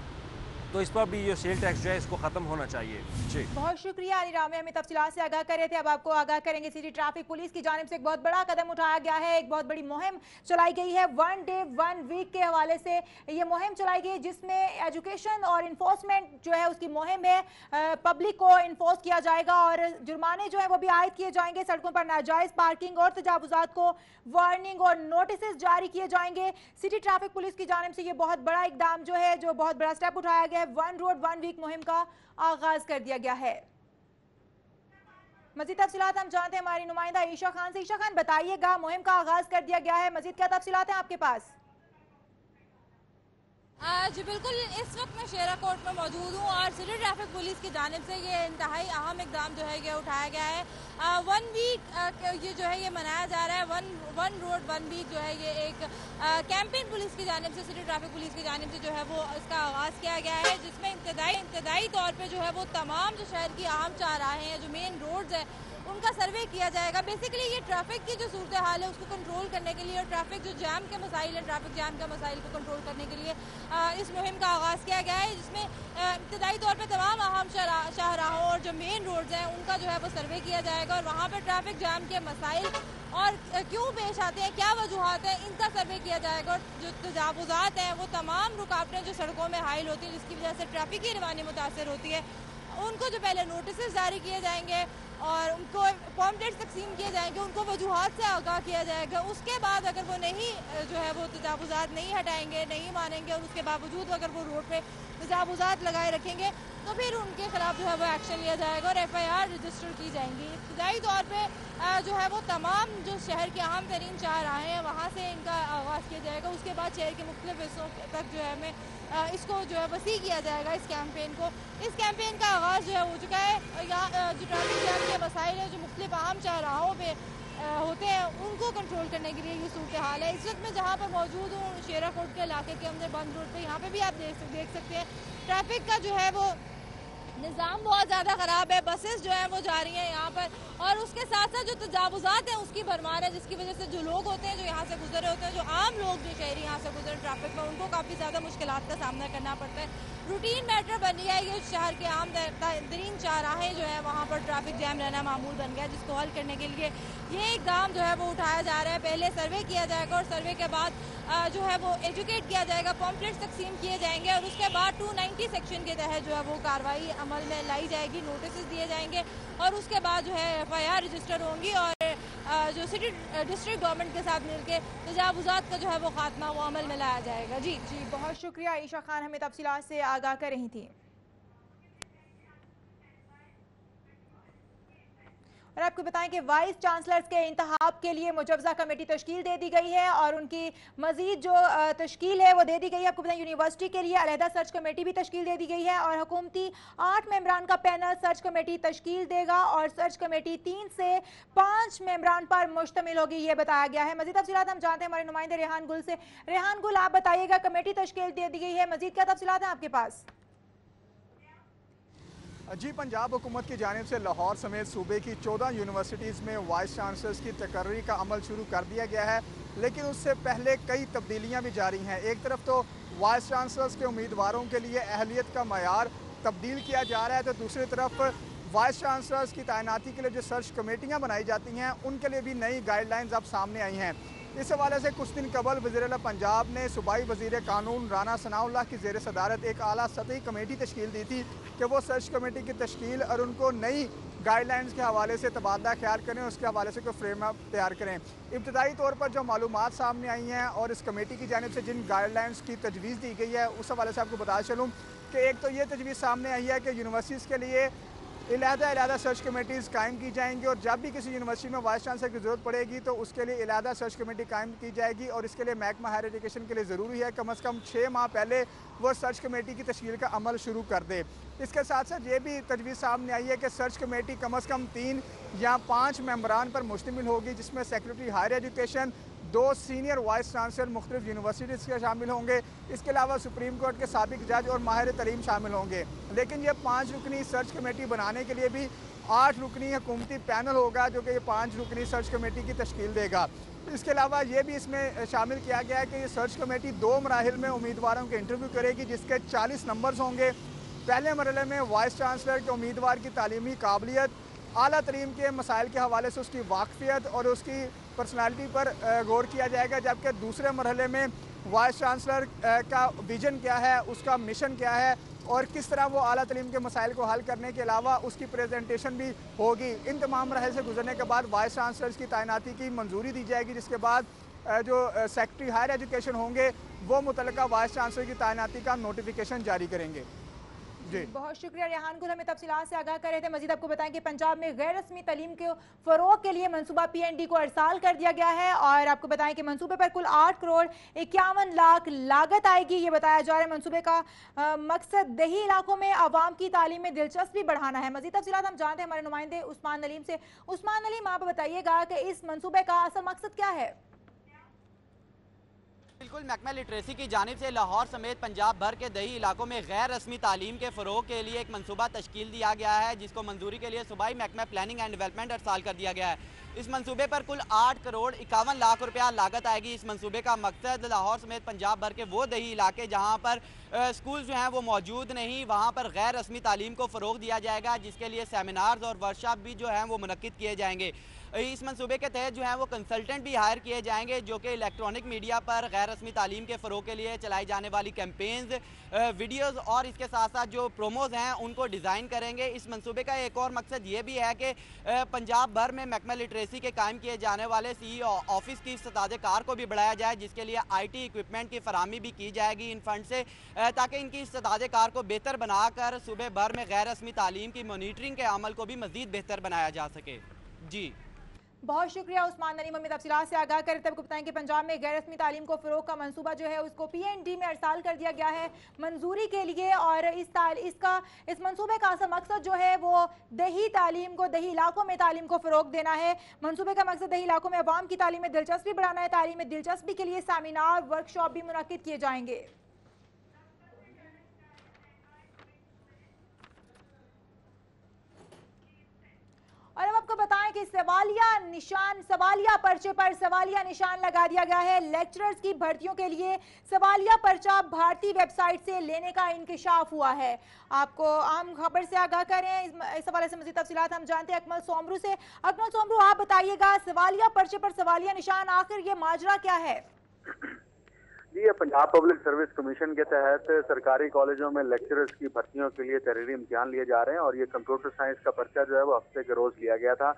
तो इस पर भी ये सेल टैक्स जो है इसको ख़त्म होना चाहिए। जी बहुत शुक्रिया अली राम, हमें तफसीलात से आगाह कर रहे थे। अब आपको आगाह करेंगे सिटी ट्रैफिक पुलिस की जानिब से एक बहुत बड़ा कदम उठाया गया है। एक बहुत बड़ी मुहिम चलाई गई है 1 डे 1 वीक के हवाले से ये मुहिम चलाई गई जिसमें एजुकेशन और इन्फोर्समेंट जो है उसकी मुहिम है। पब्लिक को इन्फोर्स किया जाएगा और जुर्माने जो है वो भी आयद किए जाएंगे। सड़कों पर नाजायज पार्किंग और तजावुजात को वार्निंग और नोटिस जारी किए जाएंगे। सिटी ट्रैफिक पुलिस की जानिब से ये बहुत बड़ा इकदाम जो है, जो बहुत बड़ा स्टेप उठाया गया है। 1 रोड 1 वीक मुहिम का आगाज कर दिया गया है। मजीद तफसीलात हम जानते हैं हमारी नुमाइंदा ईशा खान से। ईशा खान बताइएगा, मुहिम का आगाज कर दिया गया है, मजीद क्या तफसीलात हैं आपके पास? जी बिल्कुल, इस वक्त मैं शेरा कोट में मौजूद हूँ और सिटी ट्रैफिक पुलिस की जानिब से ये इंतहाई अहम इकदाम जो है ये उठाया गया है। 1 वीक ये जो है ये मनाया जा रहा है। 1 रोड 1 वीक जो है ये एक कैंपेन पुलिस की जानिब से, सिटी ट्रैफिक पुलिस की जानिब से जो है वो इसका आगाज़ किया गया है जिसमें इब्तदाई तौर पर जो है वो तमाम जो शहर की अहम चारराहें हैं, जो मेन रोड्स हैं उनका सर्वे किया जाएगा। बेसिकली ये ट्रैफिक की जो सूरत हाल है उसको कंट्रोल करने के लिए और ट्रैफिक जो जैम के मसाइल हैं, ट्रैफिक जैम के मसाइल को कंट्रोल करने के लिए इस मुहिम का आगाज़ किया गया है जिसमें इब्तदाई तौर पे तमाम अहम शाहराहों और जो मेन रोड्स हैं उनका जो है वो सर्वे किया जाएगा और वहाँ पर ट्रैफिक जैम के मसाइल और क्यों पेश आते हैं, क्या वजूहत हैं, इनका सर्वे किया जाएगा। और जो तजावुज़ात हैं वो तमाम रुकावटें जो सड़कों में हाइल होती हैं जिसकी वजह से ट्रैफिक की रवानी मुतासर होती है उनको जो पहले नोटिस जारी किए जाएंगे और उनको पॉम्पलेट्स तकसीम किए जाएंगे, उनको वजूहात से आगाह किया जाएगा। उसके बाद अगर वो नहीं जो है वो तजावुज़ात नहीं हटाएंगे, नहीं मानेंगे और उसके बावजूद अगर वो रोड पे तजावुज़ात लगाए रखेंगे तो फिर उनके खिलाफ जो है वो एक्शन लिया जाएगा और FIR रजिस्टर की जाएंगी। इब्तदाई तौर पर जो है वो तमाम जो शहर के अहम तरीन चारराहें हैं वहाँ से इनका आगाज़ किया जाएगा। उसके बाद शहर के मुख्तलिफ हिस्सों तक जो है हमें इसको जो है वसी किया जाएगा इस कैंपेन को। इस कैंपेन का आगाज़ जो है हो चुका है। यहाँ जो ट्रैफिक जैम के मसाइल हैं जो मुख्तलिफ अहम चारराहों पर होते हैं उनको कंट्रोल करने के लिए ये सूरत हाल है। इस वक्त मैं जहाँ पर मौजूद हूँ शेरा कोट के इलाके के अंदर बंद रोड पे, यहाँ पे भी आप देख सकते हैं ट्रैफिक का जो है वो निज़ाम बहुत ज़्यादा ख़राब है, बसेस जो हैं वो जा रही हैं यहाँ पर, और उसके साथ साथ जो तजावुज़ात हैं उसकी भरमार है, जिसकी वजह से जो लोग होते हैं जो यहाँ से गुजर रहे होते हैं, जो आम लोग जो शहरी यहाँ से गुजर ट्रैफिक में, उनको काफ़ी ज़्यादा मुश्किलात का सामना करना पड़ता है। रूटीन मैटर बन गया है, ये शहर के आम तरीन चौराहे जो है वहाँ पर ट्रैफिक जैम रहना मामूल बन गया है, जिसको हल करने के लिए ये इक़दाम जो है वो उठाया जा रहा है। पहले सर्वे किया जाएगा और सर्वे के बाद जो है वो एजुकेट किया जाएगा, पॉम्पलेट्स तकसीम किए जाएंगे और उसके बाद 290 सेक्शन के तहत जो है वो कार्रवाई अमल में लाई जाएगी, नोटिस दिए जाएंगे और उसके बाद जो है FIR रजिस्टर होंगी और जो सिटी डिस्ट्रिक्ट गवर्नमेंट के साथ मिलकर तजावुज़ात का जो है वो खात्मा वो अमल में लाया जाएगा। जी बहुत शुक्रिया ईशा खान, हमें तफसीलात से आगाह कर रही थी। और आपको बताएं कि वाइस चांसलर्स के इंतखाब के लिए मुजवजा कमेटी तश्कील दे दी गई है और उनकी मजीद जो तश्कील है वो दे दी गई है। आपको बताएं यूनिवर्सिटी के लिए अलहदा सर्च कमेटी भी तश्कील दे दी गई है और हुकूमती 8 मेंबरान का पैनल सर्च कमेटी तश्कील देगा और सर्च कमेटी 3 से 5 मेंबरान पर मुश्तमिल होगी, ये बताया गया है। मजीद तफसीलात हम जानते हैं हमारे नुमाइंदे रेहान गुल से। रेहान गुल, आप बताइएगा, कमेटी तश्कील दे दी गई है, मजीद क्या तफसीलात हैं आपके पास? जी, पंजाब हुकूमत की जानिब से लाहौर समेत सूबे की 14 यूनिवर्सिटीज़ में वाइस चांसलर्स की तकर्री का अमल शुरू कर दिया गया है, लेकिन उससे पहले कई तब्दीलियां भी जारी हैं। एक तरफ तो वाइस चांसलर्स के उम्मीदवारों के लिए अहलियत का मयार तब्दील किया जा रहा है, तो दूसरी तरफ वाइस चांसलर्स की तैनाती के लिए जो सर्च कमेटियाँ बनाई जाती हैं उनके लिए भी नई गाइडलाइंस अब सामने आई हैं। इस हवाले से कुछ दिन कबल वज़ीर-ए-आला पंजाब ने सूबाई वज़ीर कानून राना सनाउल्लाह की ज़ेर सदारत एक आला सतही कमेटी तश्कील दी थी कि वो सर्च कमेटी की तश्कील और उनको नई गाइडलाइंस के हवाले से तबादला ख्याल करें, उसके हवाले से कोई फ्रेम अप तैयार करें। इब्तदाई तौर पर जो मालूमात सामने आई हैं और इस कमेटी की जानिब से जिन गाइडलाइंस की तजवीज़ दी गई है उस हवाले से आपको बता चलूँ कि एक तो ये तजवीज़ सामने आई है कि यूनिवर्सिटीज़ के लिए अलहदा सर्च कमेटीज़ कायम की जाएंगी और जब भी किसी यूनिवर्सिटी में वाइस चांसलर की ज़रूरत पड़ेगी तो उसके लिए अलहदा सर्च कमेटी कायम की जाएगी और इसके लिए महकमा हायर एजुकेशन के लिए ज़रूरी है कम से कम 6 माह पहले वो सर्च कमेटी की तश्कील का अमल शुरू कर दे। इसके साथ साथ ये भी तजवीज़ सामने आई है कि सर्च कमेटी कम से कम 3 या 5 मेंबरान पर मुश्तमिल होगी, जिसमें secretary higher education, 2 senior vice chancellor मुख्तलिफ यूनिवर्सिटीज़ के शामिल होंगे, इसके अलावा सुप्रीम कोर्ट के साबिक जज और माहिर तलीम शामिल होंगे। लेकिन ये 5 रुकनी सर्च कमेटी बनाने के लिए भी 8 रुकनी हुकूमती पैनल होगा जो कि ये 5 रुकनी सर्च कमेटी की तश्कील देगा। इसके अलावा ये भी इसमें शामिल किया गया है कि ये सर्च कमेटी 2 मराहिल में उम्मीदवारों के इंटरव्यू करेगी, जिसके 40 नंबर्स होंगे। पहले मरहले में वाइस चांसलर के उम्मीदवार की तालीमी काबिलियत, आला तरीम के मसाइल के हवाले से उसकी वाकफियत और उसकी पर्सनालिटी पर गौर किया जाएगा, जबकि दूसरे मरहले में वाइस चांसलर का विजन क्या है, उसका मिशन क्या है और किस तरह वो आला तलीम के मसाइल को हल करने के अलावा उसकी प्रेजेंटेशन भी होगी। इन तमाम मरहले से गुजरने के बाद वाइस चांसलर्स की तैनाती की मंजूरी दी जाएगी, जिसके बाद जो सेक्रेटरी हायर एजुकेशन होंगे वो मुतल्लिका वाइस चांसलर की तैनाती का नोटिफिकेशन जारी करेंगे। जी बहुत शुक्रिया रेहान गुल, हमें तफसीलात से आगाह कर रहे थे। मजीद आपको बताएं कि पंजाब में गैर रस्मी तालीम के फ़रोग़ के लिए मनसूबा PND को अरसाल कर दिया गया है और आपको बताएं कि मनसूबे पर कुल 8 करोड़ 51 लाख लागत आएगी। ये बताया जा रहा है मनसूबे का मकसद दही इलाकों में आवाम की तालीम में दिलचस्पी बढ़ाना है। मजीद तफसीलात हम जानते हैं हमारे नुमाइंदे उस्मान नलीम से। उस्मान नलीम, आप बताइएगा कि इस मनसूबे का असल मकसद क्या है? बिल्कुल, महकमा लिटरेसी की जानिब से लाहौर समेत पंजाब भर के दही इलाकों में गैर रस्मी तालीम के फ़रोग़ के लिए एक मनसूबा तश्कील दिया गया है, जिसको मंजूरी के लिए सूबाई महकमा प्लानिंग एंड डेवलपमेंट अरसाल कर दिया गया है। इस मंसूबे पर कुल 8 करोड़ 51 लाख रुपया लागत आएगी। इस मंसूबे का मकसद लाहौर समेत पंजाब भर के वो दही इलाके जहाँ पर स्कूल जो हैं वो मौजूद नहीं, वहाँ पर गैर रस्मी तालीम को फ़रोग़ दिया जाएगा, जिसके लिए सेमिनार्स और वर्कशॉप भी जो हैं वो मुनक्किद किए जाएंगे। इस मंसूबे के तहत जो है वो कंसल्टेंट भी हायर किए जाएंगे जो कि इलेक्ट्रॉनिक मीडिया पर गैर रस्मी तालीम के फ़रोग़ के लिए चलाई जाने वाली कैंपेन्स, वीडियोज़ और इसके साथ साथ जो प्रोमोज़ हैं उनको डिज़ाइन करेंगे। इस मंसूबे का एक और मकसद ये भी है कि पंजाब भर में महकमा लिटरेसी के कायम किए जाने वाले CEO ऑफिस की इस्ताद कार को भी बढ़ाया जाए, जिसके लिए IT इक्विपमेंट की फराहमी भी की जाएगी इन फंड से, ताकि इनकी इस्ताद कार को बेहतर बनाकर सूबे भर में गैर रस्मी तालीम की मॉनिटरिंग के अमल को भी मज़ीद बेहतर बनाया जा सके। जी बहुत शुक्रिया उस्मान नलीम, हमें तफसीलात से आगाह करते हुए बताएं कि पंजाब में गैर रस्मी तालीम को फ़रोग़ का मंसूबा जो है उसको PND में अरसाल कर दिया गया है मंजूरी के लिए और इस मंसूबे का असल मकसद जो है वो दही तालीम को, दही इलाकों में तालीम को फ़रोग़ देना है। मंसूबे का मकसद दही इलाकों में अवाम की तालीम में दिलचस्पी बढ़ाना है। तालीम में दिलचस्पी के लिए सेमिनार, वर्कशॉप भी मुनक्किद किए जाएंगे। आपको बताएं कि सवालिया पर्चे पर सवालिया निशान लगा दिया गया है। लेक्चरर्स की भर्तियों के लिए सवालिया पर्चा भारतीय वेबसाइट से लेने का इंकशाफ हुआ है। आपको आम खबर से आगाह करें, इस हवाले से मज़ीद तफसीलात हम जानते हैं अकमल सोमरू से। अकमल सोमरू, आप बताइएगा, सवालिया पर्चे पर सवालिया निशान, आखिर ये माजरा क्या है? जी, ये पंजाब पब्लिक सर्विस कमीशन के तहत सरकारी कॉलेजों में लेक्चरर्स की भर्तियों के लिए तहरीरी इम्तिहान लिए जा रहे हैं और ये कंप्यूटर साइंस का पर्चा जो है वो हफ्ते के रोज लिया गया था,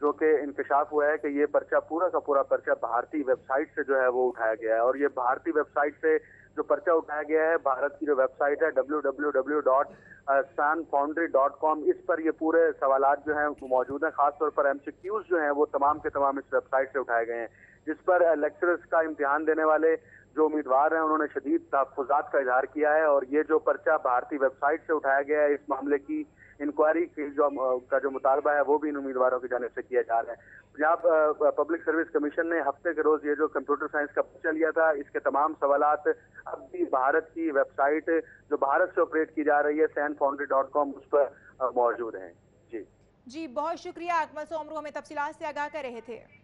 जो कि इंकशाफ हुआ है कि ये पर्चा पूरा का पूरा पर्चा भारतीय वेबसाइट से जो है वो उठाया गया है। और ये भारतीय वेबसाइट से जो पर्चा उठाया गया है, भारत की जो वेबसाइट है www.sanfoundry.com, इस पर ये पूरे सवालात जो हैं मौजूद हैं। खासतौर पर MCQs जो हैं वो तमाम के तमाम इस वेबसाइट से उठाए गए हैं, जिस पर लेक्चरर्स का इम्तिहान देने वाले जो उम्मीदवार हैं उन्होंने शदीद तहफ़्फ़ुज़ात का इजहार किया है। और ये जो पर्चा भारतीय वेबसाइट से उठाया गया है, इस मामले की इंक्वायरी की जो मुतालबा है वो भी इन उम्मीदवारों की जानिब से किया जा रहा है। पंजाब पब्लिक सर्विस कमीशन ने हफ्ते के रोज ये जो कंप्यूटर साइंस का पर्चा लिया था, इसके तमाम सवालात अब भी भारत की वेबसाइट जो भारत से ऑपरेट की जा रही है sanfoundry.com, उस पर मौजूद हैं। जी, बहुत शुक्रिया अकमल सोमरू, हमें तफसीलात से आगाह कर रहे थे।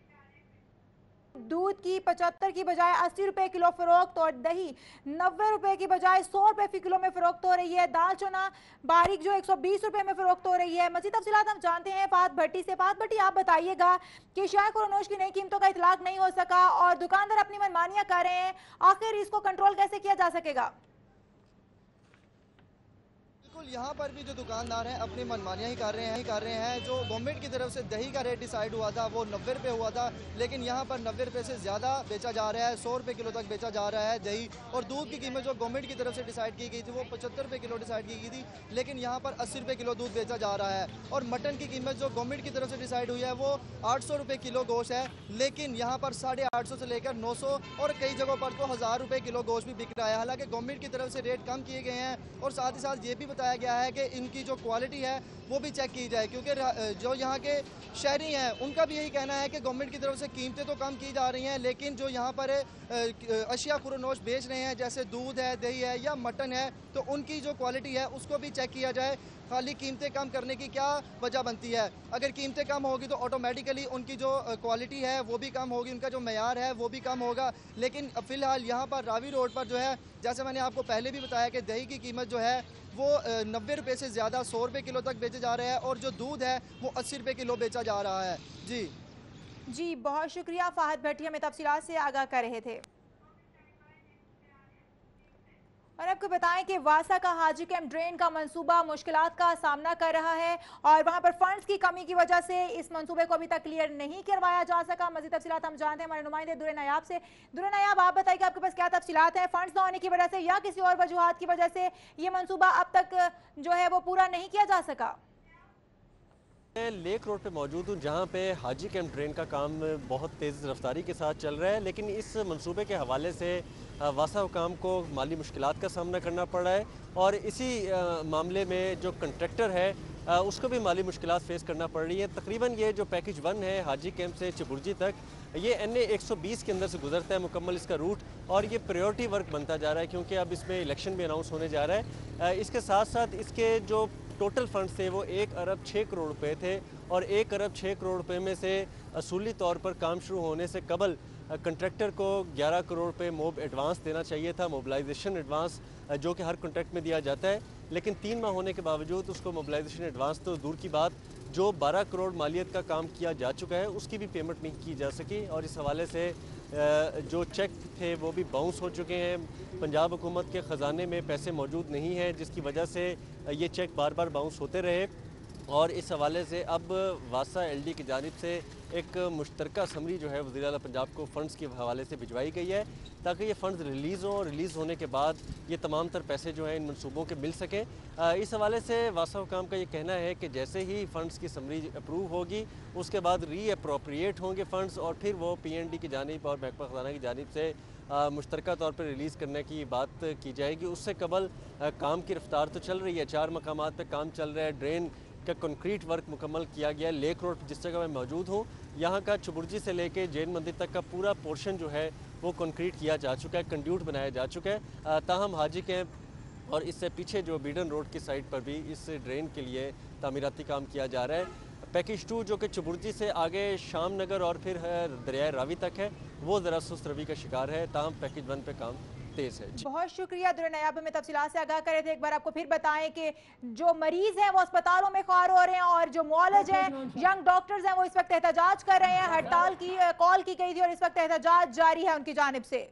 दूध की 75 की बजाय 80 रुपए किलो फरोख्त और दही 90 रुपए की बजाय 100 रुपए फी किलो में फरोख्त हो रही है। दाल चना बारीक जो 120 रुपए में फरोख्त हो रही है। मज़ीद तफसीलात हम जानते हैं फात भट्टी से। फात भट्टी, आप बताइएगा कि शायद खुरनोश की नई कीमतों का इतलाक नहीं हो सका और दुकानदार अपनी मनमानियां कर रहे हैं, आखिर इसको कंट्रोल कैसे किया जा सकेगा? यहाँ पर भी जो दुकानदार हैं अपनी मनमानियाँ ही कर रहे हैं। जो गवर्नमेंट की तरफ से दही का रेट डिसाइड हुआ था वो 90 रुपये हुआ था, लेकिन यहाँ पर 90 रुपये से ज़्यादा बेचा जा रहा है, 100 रुपये किलो तक बेचा जा रहा है दही। और दूध की कीमत जो गवर्नमेंट की तरफ से डिसाइड की गई थी वो 75 रुपये किलो डिसाइड की गई थी, लेकिन यहाँ पर 80 रुपये किलो दूध बेचा जा रहा है। और मटन की कीमत जो गवर्नमेंट की तरफ से डिसाइड हुई है वो 800 रुपये किलो गोश्त है, लेकिन यहाँ पर 850 से लेकर 900 और कई जगहों पर तो 1000 रुपये किलो गोश्त भी बिक रहा है। हालांकि गवर्नमेंट की तरफ से रेट कम किए गए हैं और साथ ही साथ ये भी बताया गया है कि इनकी जो क्वालिटी है वो भी चेक की जाए, क्योंकि जो यहाँ के शहरी हैं उनका भी यही कहना है कि गवर्नमेंट की तरफ से कीमतें तो कम की जा रही हैं, लेकिन जो यहाँ पर अशिया खुरनोश बेच रहे हैं जैसे दूध है, दही है या मटन है, तो उनकी जो क्वालिटी है उसको भी चेक किया जाए। खाली कीमतें कम करने की क्या वजह बनती है? अगर कीमतें कम होगी तो ऑटोमेटिकली उनकी जो क्वालिटी है वो भी कम होगी, उनका जो मेयार है वो भी कम होगा। लेकिन फ़िलहाल यहाँ पर रावी रोड पर जो है, जैसे मैंने आपको पहले भी बताया कि दही की कीमत जो है वो 90 रुपये से ज़्यादा 100 रुपये किलो तक बेचे जा रहे हैं और जो दूध है वो 80 रुपये किलो बेचा जा रहा है। जी, बहुत शुक्रिया फाहद भट्टी, हमें तफसीलात से आगाह कर रहे थे। और आपको बताएं कि वासा का हाजी कैंप ड्रेन का मंसूबा मुश्किलात का सामना कर रहा है और वहां पर फंड्स की कमी की वजह से इस मंसूबे को अभी तक क्लियर नहीं करवाया जा सका। मज़ीद तफसीलात हम जानते हैं हमारे नुमाइंदे दुर्रे नायाब से। दुर्रे नायाब, आप बताइए कि आपके पास क्या तफसीलात हैं? फंड्स न होने की वजह से या किसी और वजूहात की वजह से ये मंसूबा अब तक जो है वो पूरा नहीं किया जा सका? लेक रोड पे मौजूद हूँ, जहाँ पे हाजी कैंप ड्रेन का काम बहुत तेज़ रफ्तारी के साथ चल रहा है, लेकिन इस मंसूबे के हवाले से वासा हुकाम को माली मुश्किलात का सामना करना पड़ रहा है और इसी मामले में जो कंट्रैक्टर है उसको भी माली मुश्किलात फेस करना पड़ रही है। तकरीबन ये जो पैकेज 1 है हाजी कैंप से चिबुर्जी तक, ये NA 120 के अंदर से गुजरता है मुकम्मल इसका रूट, और ये प्रायोरिटी वर्क बनता जा रहा है क्योंकि अब इसमें इलेक्शन भी अनाउंस होने जा रहा है। इसके साथ साथ इसके जो टोटल फंड्स थे वो 1 अरब 6 करोड़ रुपए थे और 1 अरब 6 करोड़ रुपए में से असूली तौर पर काम शुरू होने से कबल कंट्रैक्टर को 11 करोड़ रुपए मोब एडवांस देना चाहिए था, मोबिलाइजेशन एडवांस, जो कि हर कॉन्ट्रैक्ट में दिया जाता है, लेकिन 3 माह होने के बावजूद उसको मोबिलाइजेशन एडवांस तो दूर की बात, जो 12 करोड़ मालियत का काम किया जा चुका है उसकी भी पेमेंट नहीं की जा सकी और इस हवाले से जो चेक थे वो भी बाउंस हो चुके हैं। पंजाब हुकूमत के ख़जाने में पैसे मौजूद नहीं हैं, जिसकी वजह से ये चेक बार बार बाउंस होते रहे और इस हवाले से अब वासा LD की जानिब से एक मुश्तरका समरी जो है वज़ीर आला पंजाब को फ़ंड्स के हवाले से भिजवाई गई है ताकि ये फ़ंड्स रिलीज़ हों, रिलीज़ होने के बाद ये तमाम तर पैसे जो हैं इन मनसूबों के मिल सकें। इस हवाले से वासा हुकाम का ये कहना है कि जैसे ही फ़ंड्स की समरी अप्रूव होगी उसके बाद रीअप्रोप्रिएट होंगे फ़ंड्स और फिर वो PND की जानिब और महकमा ख़जाना की जानिब से मुश्तरका तौर पर रिलीज़ करने की बात की जाएगी। उससे कबल काम की रफ्तार तो चल रही है, 4 मकामात पर काम चल रहा है, ड्रेन का कंक्रीट वर्क मुकम्मल किया गया है। लेक रोड जिस जगह मैं मौजूद हूँ यहाँ का चुबुर्जी से लेके जैन मंदिर तक का पूरा पोर्शन जो है वो कंक्रीट किया जा चुका है, कंड्यूट बनाया जा चुका है। ताहम हाजी कैंप और इससे पीछे जो बीडन रोड की साइड पर भी इस ड्रेन के लिए तामीराती काम किया जा रहा है। पैकेज 2 जो कि चबुर्जी से आगे शाम नगर और फिर दरिया रावी तक है, वो ज़रा सुस्त रवि का शिकार है। ताहम पैकेज 1 पे काम तेज है। बहुत शुक्रिया दुर्र नयाब, में तफसीलात से आगाह करे थे। एक बार आपको फिर बताएं कि जो मरीज हैं वो अस्पतालों में ख्वार हो रहे हैं और जो मौलज हैं, यंग डॉक्टर्स हैं, वो इस वक्त एहतजाज कर रहे हैं। हड़ताल की कॉल की गई थी और इस वक्त एहतजाज जारी है उनकी जानिब से।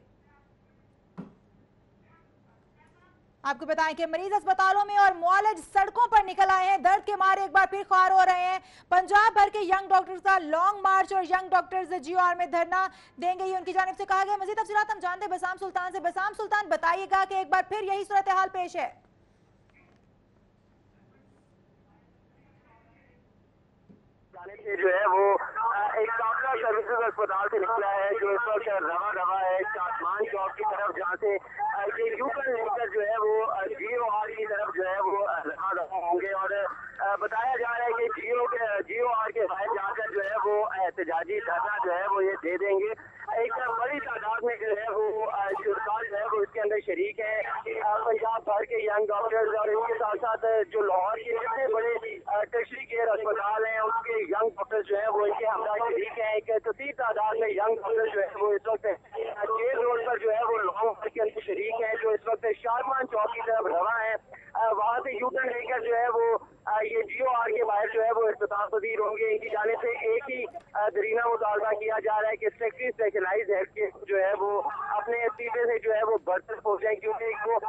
आपको बताएं कि मरीज अस्पतालों में और मौलज सड़कों पर निकल आए हैं, दर्द के मारे एक बार फिर ख्वार हो रहे हैं। पंजाब भर के यंग डॉक्टर्स का लॉन्ग मार्च और यंग डॉक्टर्स GOR में धरना देंगे, ये उनकी जानिब से कहा गया। मजीद तफसीलात हम जानते हैं बसाम सुल्तान से। बसाम सुल्तान, बताइएगा कि एक बार फिर यही सूरत हाल पेश है। जो है वो एक काफिला सर्विसेज अस्पताल से निकला है, जो इस वक्त रवा है चाटमान चौक की तरफ, जहाँ से ये यूटर्न लेकर जो है वो GOR की तरफ जो है वो रवा होंगे। और बताया जा रहा है कि GOR के बाहर जाकर जो है वो एहतजाजी धरना जो है वो ये दे देंगे। एक बड़ी तादाद में जो है वो शुरका जो है वो इसके अंदर शरीक है, पंजाब भर के यंग डॉक्टर्स, और इनके साथ साथ जो लाहौर के जितने बड़े टर्शरी केयर अस्पताल हैं उसके यंग डॉक्टर्स जो है वो इनके हमरा शरीक हैं। एक कसीर तादाद में यंग डॉक्टर्स जो है वो इस वक्त जेल रोड पर जो है वो लॉन्ग मार्च के अंदर शरीक है, जो इस वक्त शादमान चौक की तरफ रवा है। वहाँ से यूटर्न लेकर जो है वो ये GOR के बाहर जो है वो अस्पताल पजीर होंगे। इनकी जानिब से एक ही दरीना मुतालबा किया जा रहा है कि सेक्रेटरी स्पेशलाइज्ड हेल्थ केयर जो है वो अपने इस्तीफे से जो है वो बर्तरफ हो जाए, क्योंकि वो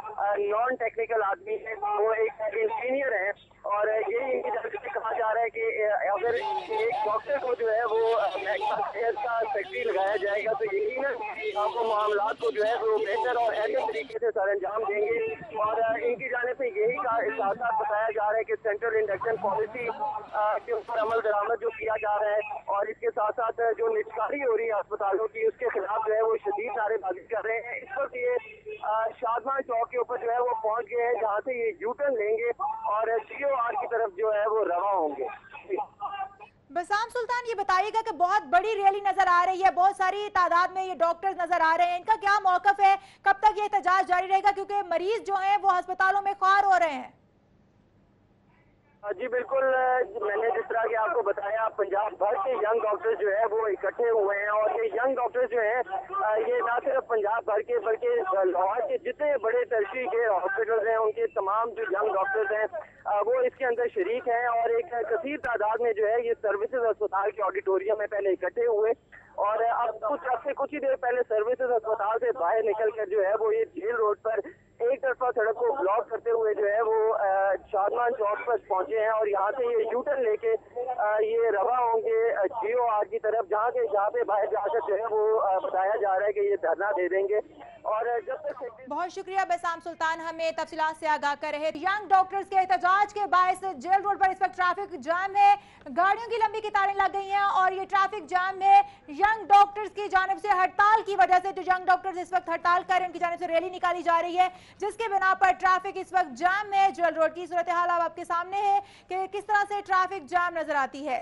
नॉन टेक्निकल आदमी है, वो एक इंजीनियर है। और ये इनकी जानिब से कहा जा रहा है कि अगर एक डॉक्टर को जो है वो हेल्थ का सेक्रेटरी लगाया जाएगा तो यकीनन आपको मामला को जो है वो बेहतर और ऐसे तरीके से सर अंजाम देंगे। और इनकी जानिब से यही साथ साथ बताया जा रहा है कि सेंट्रल इंडक्शन पॉलिसी के ऊपर अमल दरामद जो किया जा रहा है और इसके साथ साथ जो निष्कारी हो रही है अस्पतालों की, उसके खिलाफ जो है वो शदीद नारेबाजी कर रहे हैं। इस वक्त ये शादमान चौक के ऊपर जो है वो पहुंच गए हैं, जहाँ से ये यूटर्न लेंगे और GOR की तरफ जो है वो रवा होंगे। बसाम सुल्तान, ये बताइएगा कि बहुत बड़ी रैली नजर आ रही है, बहुत सारी तादाद में ये डॉक्टर्स नजर आ रहे हैं, इनका क्या मौकफ है, कब तक ये एहतजाज जारी रहेगा, क्योंकि मरीज जो हैं वो अस्पतालों में ख्वार हो रहे हैं? जी बिल्कुल, मैंने जिस तरह की आपको बताया, पंजाब भर के यंग डॉक्टर्स जो है वो इकट्ठे हुए हैं। और ये यंग डॉक्टर्स जो है ये ना सिर्फ पंजाब भर के बल्कि लाहौर के जितने बड़े टर्शरी के हॉस्पिटल्स हैं उनके तमाम जो यंग डॉक्टर्स हैं वो इसके अंदर शरीक हैं। और एक कसीर तादाद में जो है ये सर्विसेज अस्पताल के ऑडिटोरियम में पहले इकट्ठे हुए और अब कुछ ही देर पहले सर्विसेज अस्पताल से बाहर निकल कर जो है वो ये जेल रोड पर एक तरफा सड़क को ब्लॉक करते हुए जो है वो शादमान चौक पर पहुंचे हैं। और यहाँ से ये यूटर्न लेके ये रवा होंगे GOR की तरफ, जहाँ पे बाहर जाकर जो है वो बताया जा रहा है कि ये धरना दे देंगे। और जब तक बहुत शुक्रिया बसाम सुल्तान, हमें तफसीलात से आगाह कर रहे। यंग डॉक्टर्स के एहतजाज के बायस जेल रोड पर इस वक्त ट्रैफिक जाम है, गाड़ियों की लंबी कतारें लग गई हैं और ये ट्रैफिक जाम में यंग डॉक्टर्स की जानिब से हड़ताल की वजह से, जो यंग डॉक्टर्स इस वक्त हड़ताल कर रहे हैं उनकी जानिब से रैली निकाली जा रही है, जिसके बिना पर ट्रैफिक इस वक्त जाम है। जेल रोड की सूरत हाल अब आपके सामने है कि किस तरह से ट्रैफिक जाम नजर आती है।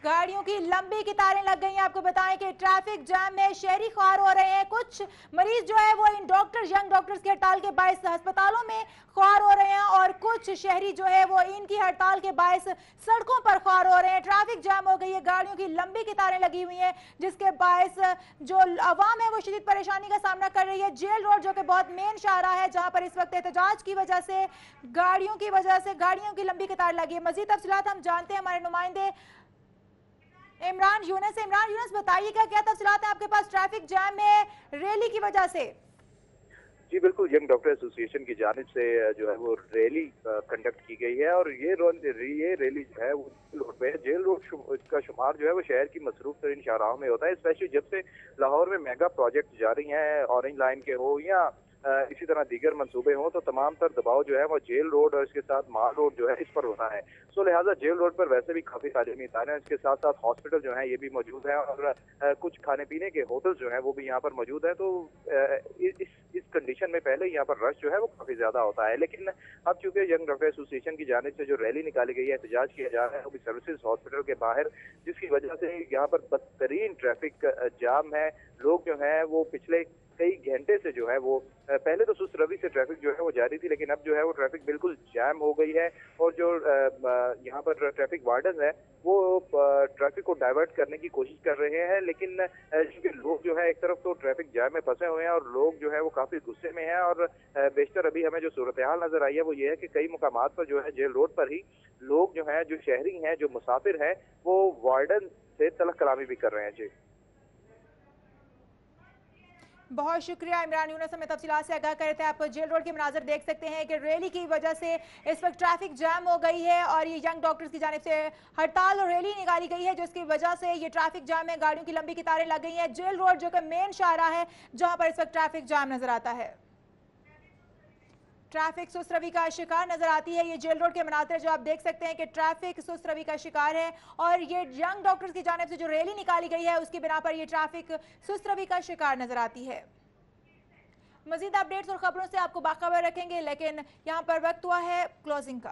गाड़ियों की लंबी कतारें लग गई हैं। आपको बताएं कि ट्रैफिक जाम में शहरी ख्वार हो रहे हैं। कुछ मरीज जो है वो इन यंग डॉक्टर्स की हड़ताल के बायस अस्पतालों में ख्वार हो रहे हैं और कुछ शहरी जो है वो इनकी हड़ताल के बायस सड़कों पर ख्वार हो रहे हैं। ट्रैफिक जाम हो गई है, गाड़ियों की लंबी कतारें लगी हुई हैं, जिसके बायस जो अवाम है वो शदीद परेशानी का सामना कर रही है। जेल रोड जो कि बहुत मेन शाहराह है, जहां पर इस वक्त एहतजाज की वजह से गाड़ियों की लंबी कतार लगी है। मजीद तफसीलात हम जानते हैं हमारे नुमाइंदे इमरान यूनुस बताइएगा क्या तफसीलात है आपके पास ट्रैफिक जाम में रैली की वजह से? जी बिल्कुल, यंग डॉक्टर एसोसिएशन की जानिब से जो है वो रैली कंडक्ट की गई है और ये रैली जो है वो रोड पे है। जेल रोड का शुमार जो है वो शहर की मसरूफ तरीन शाहराहों में होता है, स्पेशली जब से लाहौर में मेगा प्रोजेक्ट जारी हैं, ऑरेंज लाइन के हो या इसी तरह दीगर मंसूबे हों, तो तमाम तर दबाव जो है वो जेल रोड और इसके साथ माल रोड जो है इस पर होता है। सो लिहाजा जेल रोड पर वैसे भी काफी तालीमी इदारे हैं, इसके साथ साथ हॉस्पिटल जो है ये भी मौजूद है और कुछ खाने पीने के होटल जो है वो भी यहाँ पर मौजूद है। तो इस कंडीशन में पहले यहाँ पर रश जो है वो काफी ज्यादा होता है। लेकिन अब चूंकि यंग डॉक्टर एसोसिएशन की जानिब से जो रैली निकाली गई है, एहतजाज किया जा रहा है वो भी सर्विसेज हॉस्पिटल के बाहर, जिसकी वजह से यहाँ पर बदतरीन ट्रैफिक जाम है। लोग जो है वो पिछले कई घंटे से जो है वो पहले तो सुस्त रवि से ट्रैफिक जो है वो जारी थी, लेकिन अब जो है वो ट्रैफिक बिल्कुल जैम हो गई है। और जो यहाँ पर ट्रैफिक वार्डन है वो ट्रैफिक को डाइवर्ट करने की कोशिश कर रहे हैं, लेकिन क्योंकि लोग जो है एक तरफ तो ट्रैफिक जैम में फंसे हुए हैं और लोग जो है वो काफी गुस्से में हैं। और बेशतर अभी हमें जो सूरत हाल नजर आई है वो ये है कि कई मुकामात पर जो है जेल रोड पर ही लोग जो है, जो शहरी हैं, जो मुसाफिर हैं, वो वार्डन से तलख कलामी भी कर रहे हैं। जी बहुत शुक्रिया इमरान यूनुस, हमें तफसीलात से आगाह कर रहे थे। आप जेल रोड के मनाजर देख सकते हैं कि रैली की वजह से इस वक्त ट्रैफिक जैम हो गई है और ये यंग डॉक्टर्स की जानिब से हड़ताल और रैली निकाली गई है, जिसकी वजह से ये ट्रैफिक जैम है, गाड़ियों की लंबी कतारें लग गई हैं। जेल रोड जो कि मेन शाहराह है जहां पर इस वक्त ट्रैफिक जैम नजर आता है, ट्रैफिक सुस्त रवि का शिकार नजर आती है। ये जेल रोड के मनाजिर जो आप देख सकते हैं कि ट्रैफिक सुस्त रवि का शिकार है और ये यंग डॉक्टर्स की जानिब से जो रैली निकाली गई है उसकी बिना पर ये ट्रैफिक सुस्त रवि का शिकार नजर आती है। मजीद अपडेट्स और खबरों से आपको बाखबर रखेंगे, लेकिन यहाँ पर वक्त हुआ है क्लोजिंग का।